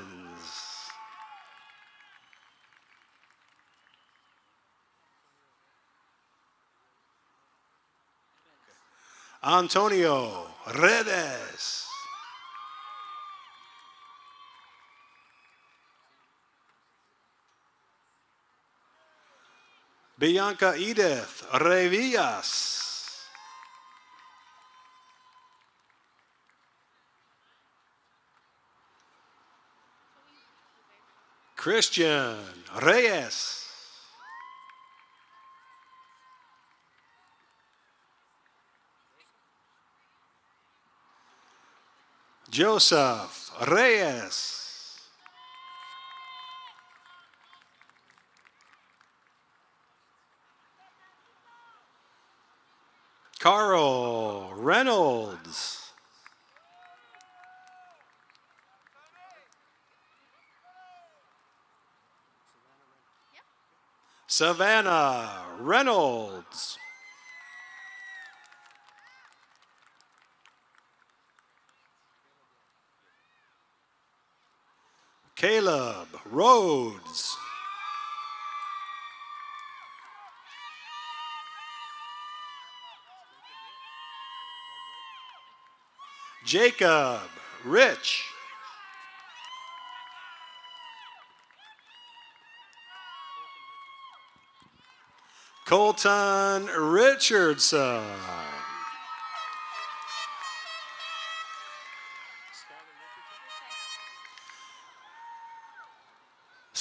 Antonio Redes. Bianca Edith Revillas. Christian Reyes. Joseph Reyes. Carl Reynolds. Savannah Reynolds. Caleb Rhodes. Jacob Rich. Colton Richardson.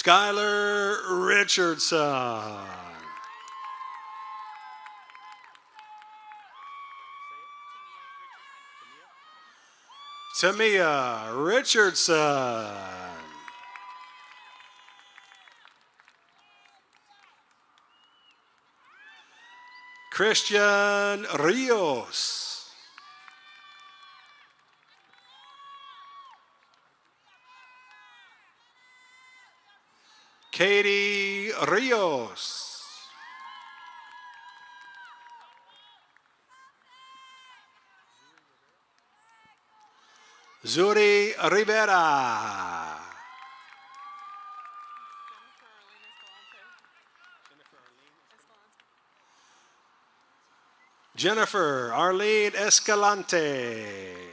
Skylar Richardson. Tamia Richardson. Christian Rios. Katie Rios. Zuri Rivera. Jennifer Arlene Escalante.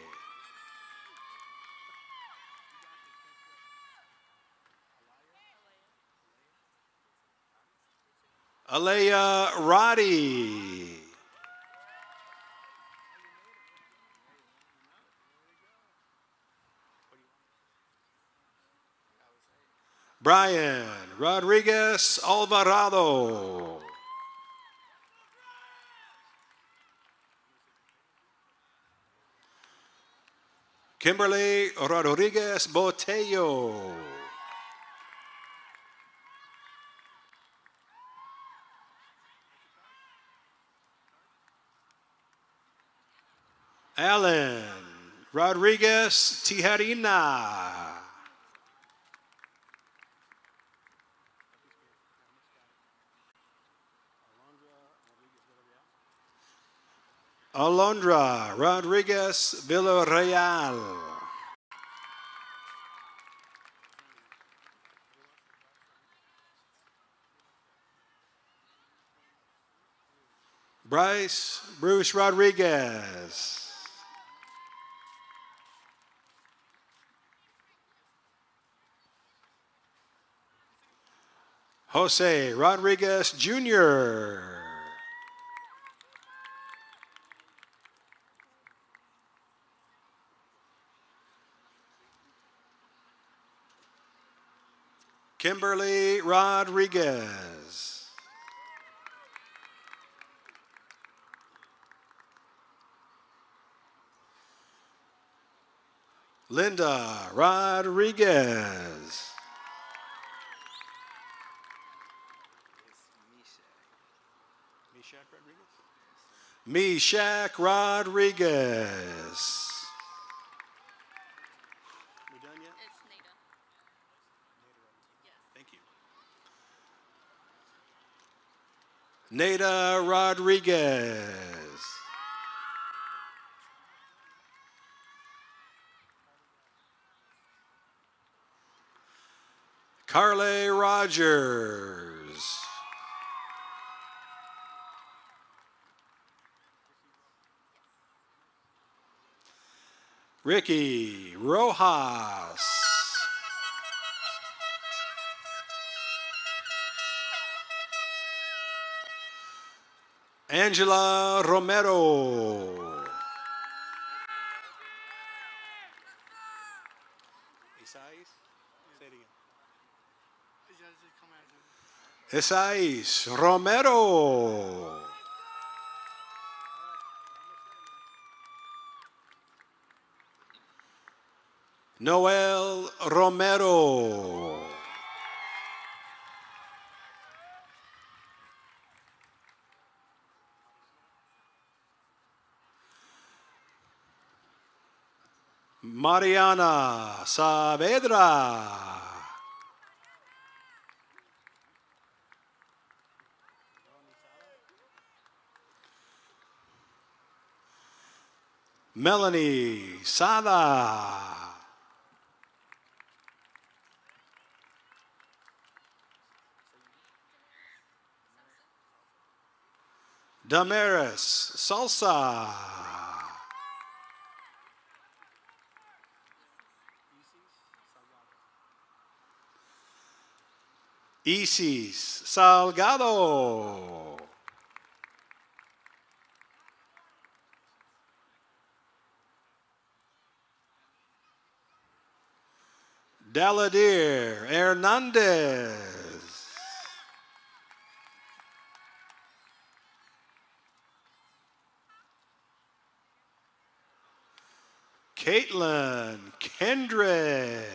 Alea Roddy. Brian Rodriguez Alvarado. Kimberly Rodriguez Botello. Alan Rodriguez Tijarina. Alondra Rodriguez Villarreal. Bruce Rodriguez. Jose Rodriguez Jr. Kimberly Rodriguez. Linda Rodriguez. Meshach Rodriguez. We done yet? It's Nada. Thank you. Nada Rodriguez. Carly Rogers. Ricky Rojas. Angela Romero. Esais Romero. Noel Romero. Mariana Saavedra. Melanie Sada. Damaris Salsa. Isis Salgado. Daladir Hernandez. Caitlin Kendrick.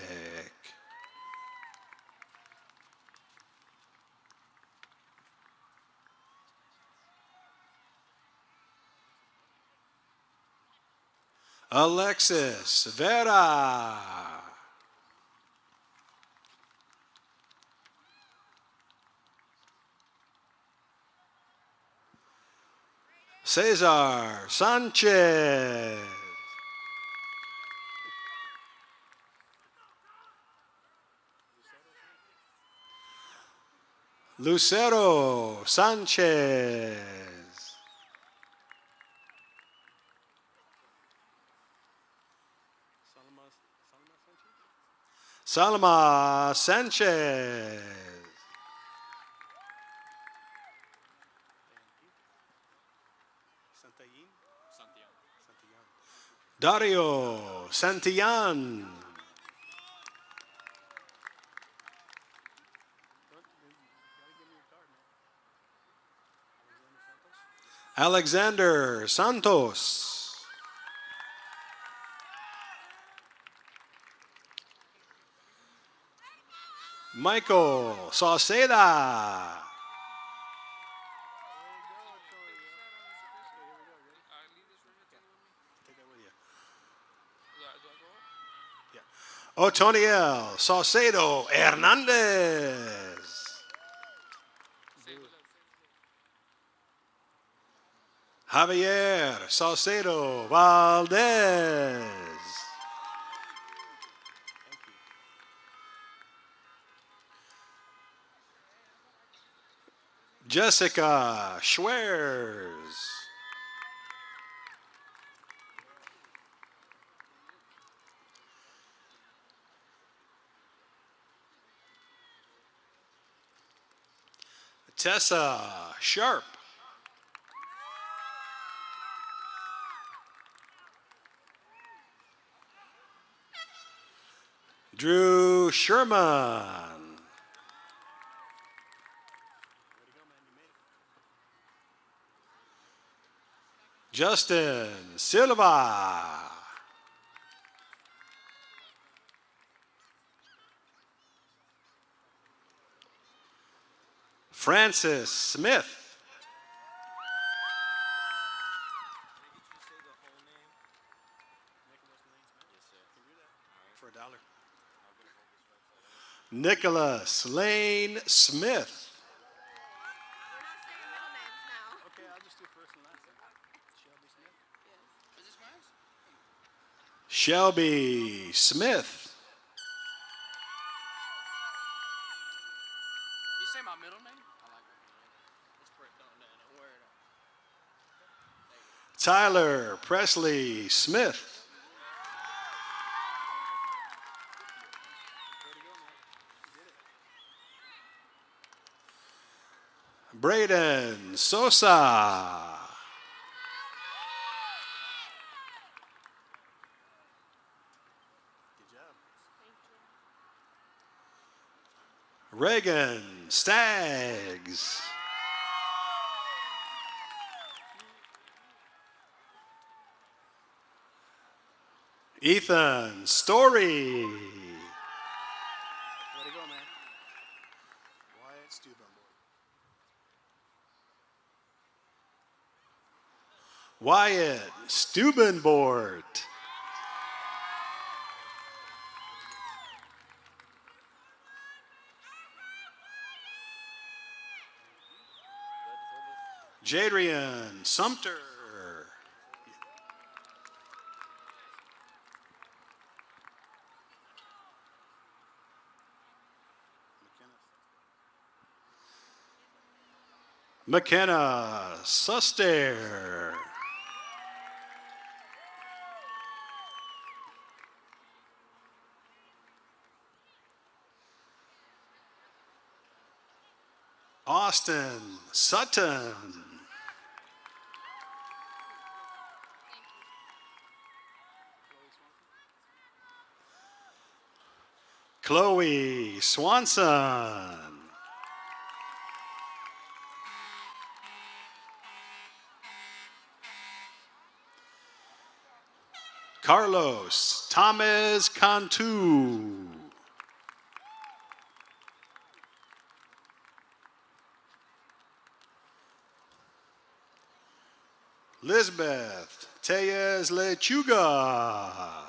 Alexis Vera. Cesar Sanchez. Lucero Sanchez. Salma Sanchez. Dario Santillan. Alexander Santos. Michael Sauceda. Otoniel Saucedo Hernandez. Javier Saucedo Valdez. Jessica Schwers. Tessa Sharp. Drew Sherman. Justin Silva. Francis Smith. For $1. Nicholas Lane Smith. Okay, I'll just do first and last. Shelby Smith. You say my middle name? I like it. Tyler Presley Smith. Braden Sosa. Reagan Staggs. Ethan Story. Way to go, man. Wyatt Steubenbort. Wyatt Steubenbort. Jadrian Sumter. McKenna Suster. Austin Sutton. Chloe Swanson. Carlos Thomas Cantu. Lisbeth Tellez Lechuga.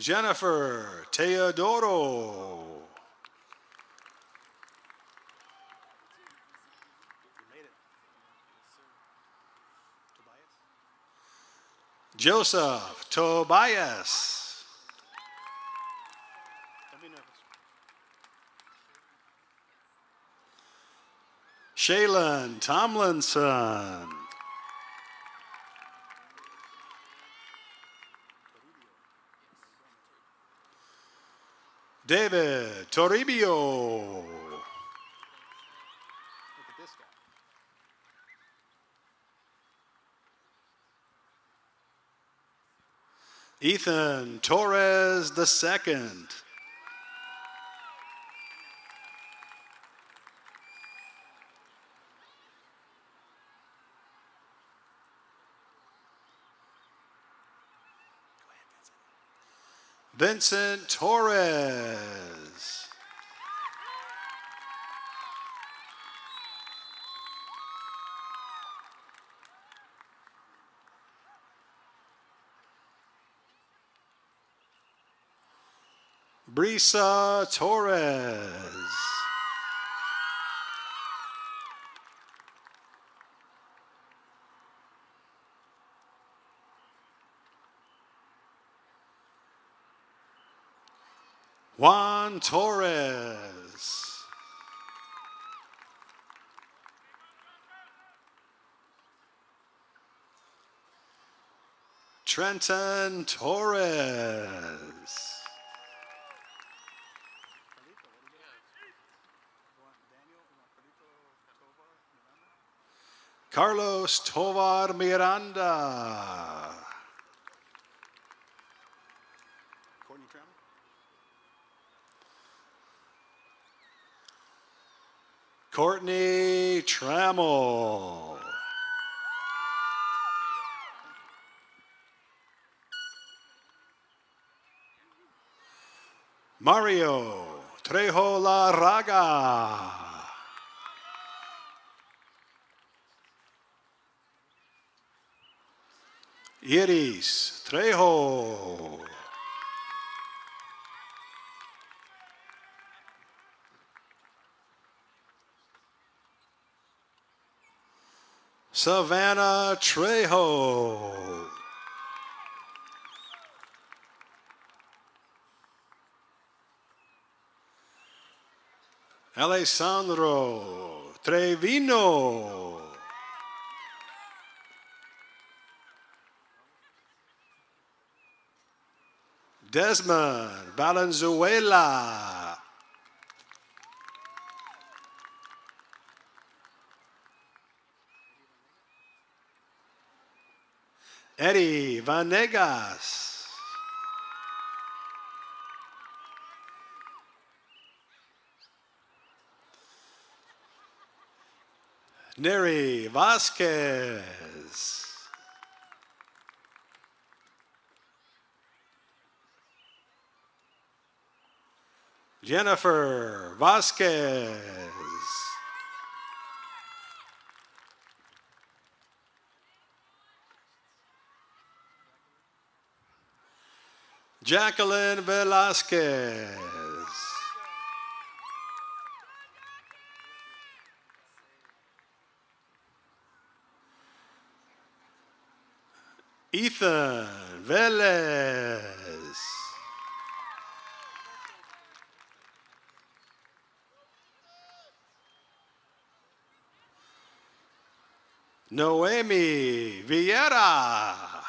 Jennifer Teodoro. Joseph Tobias. Shaylin Tomlinson. David Toribio. Ethan Torres II. Vincent Torres. Brisa Torres. Juan Torres. Trenton Torres. Carlos Tovar Miranda. Courtney Trammell. Mario Trejo Larraga. Iris Trejo. Savannah Trejo. Alessandro Trevino. Desmond Valenzuela. Eddie Vanegas. Neri Vasquez. Jennifer Vasquez. Jacqueline Velasquez. Ethan Velez. Noemi Vieira.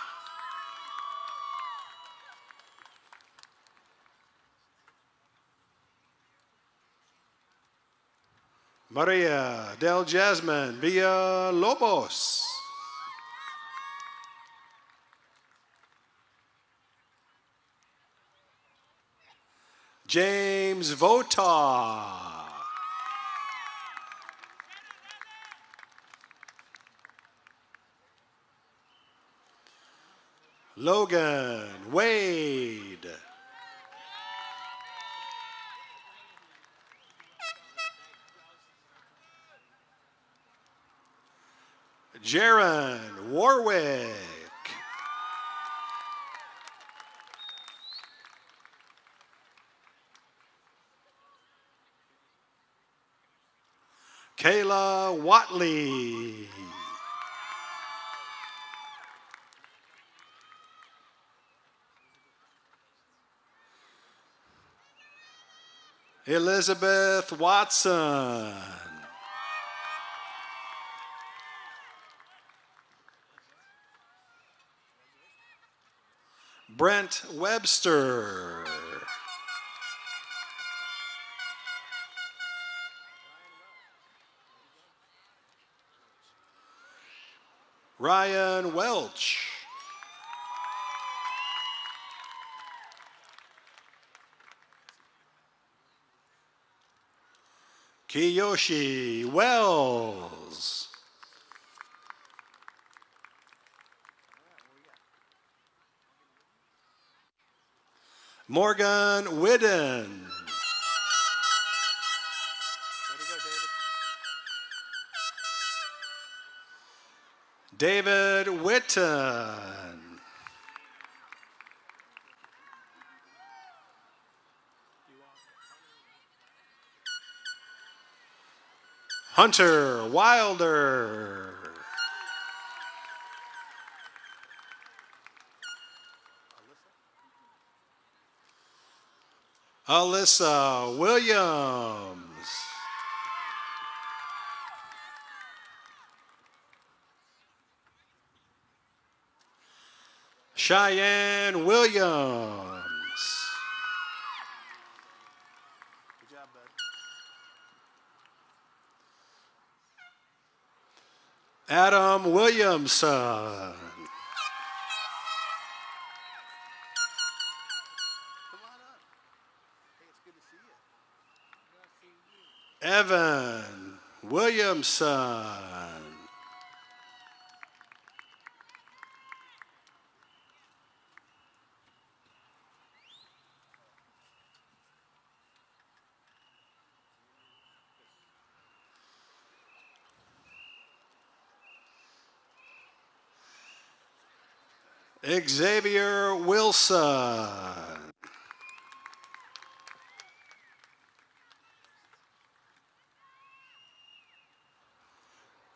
Maria del Jasmine Villalobos. James Votaw. Logan Wade. Jaron Warwick. Kayla Watley. Elizabeth Watson. Brent Webster. Ryan Welch. Kiyoshi Wells. Morgan Whidden. David Whitten. Hunter Wilder. Alyssa Williams. Cheyenne Williams. Good job, bud. Adam Williamson. Evan Williamson. Xavier Wilson.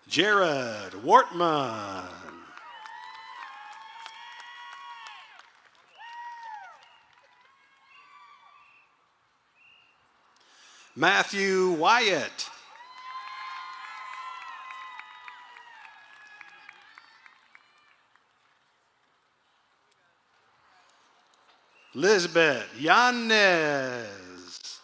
Jared Wortman. Matthew Wyatt. Lisbeth Yanez.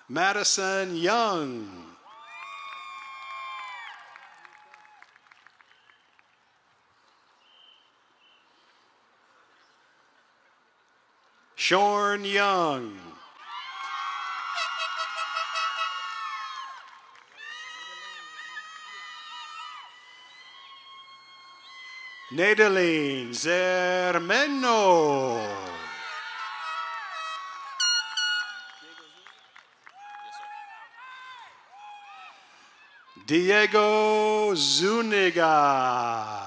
Madison Young. Shorn Young. Nadaline Zermeno. Diego Zuniga.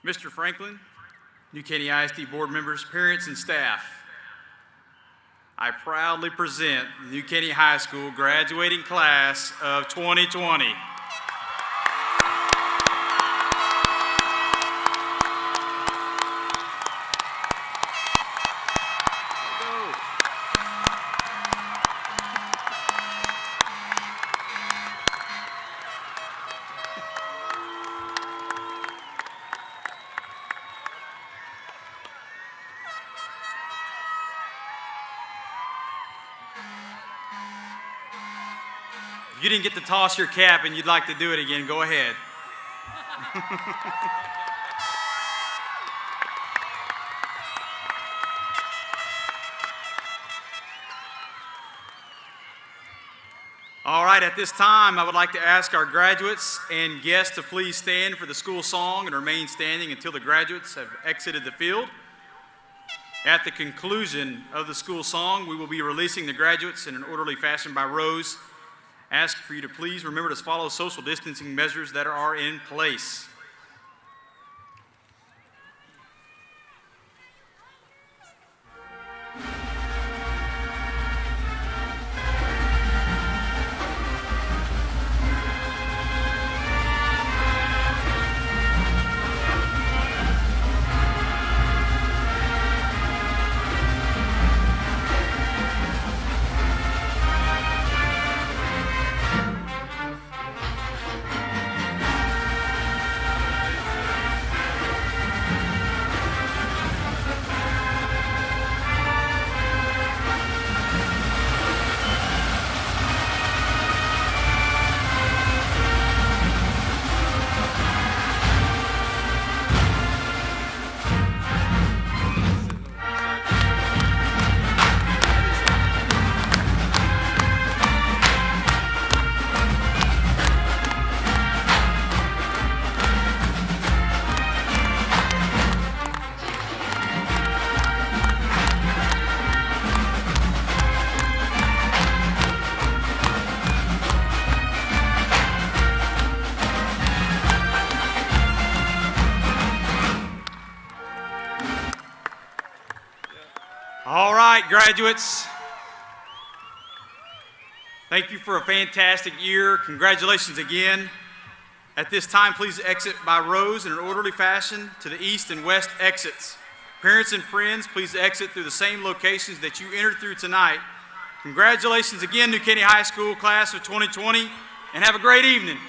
Mr. Franklin, New Caney ISD board members, parents, and staff, I proudly present the New Caney High School graduating class of 2020. If you didn't get to toss your cap and you'd like to do it again, go ahead. All right, at this time, I would like to ask our graduates and guests to please stand for the school song and remain standing until the graduates have exited the field. At the conclusion of the school song, we will be releasing the graduates in an orderly fashion by rows. Ask for you to please remember to follow social distancing measures that are in place. All right, graduates. Thank you for a fantastic year. Congratulations again. At this time, please exit by rows in an orderly fashion to the east and west exits. Parents and friends, please exit through the same locations that you entered through tonight. Congratulations again, New Caney High School class of 2020, and have a great evening.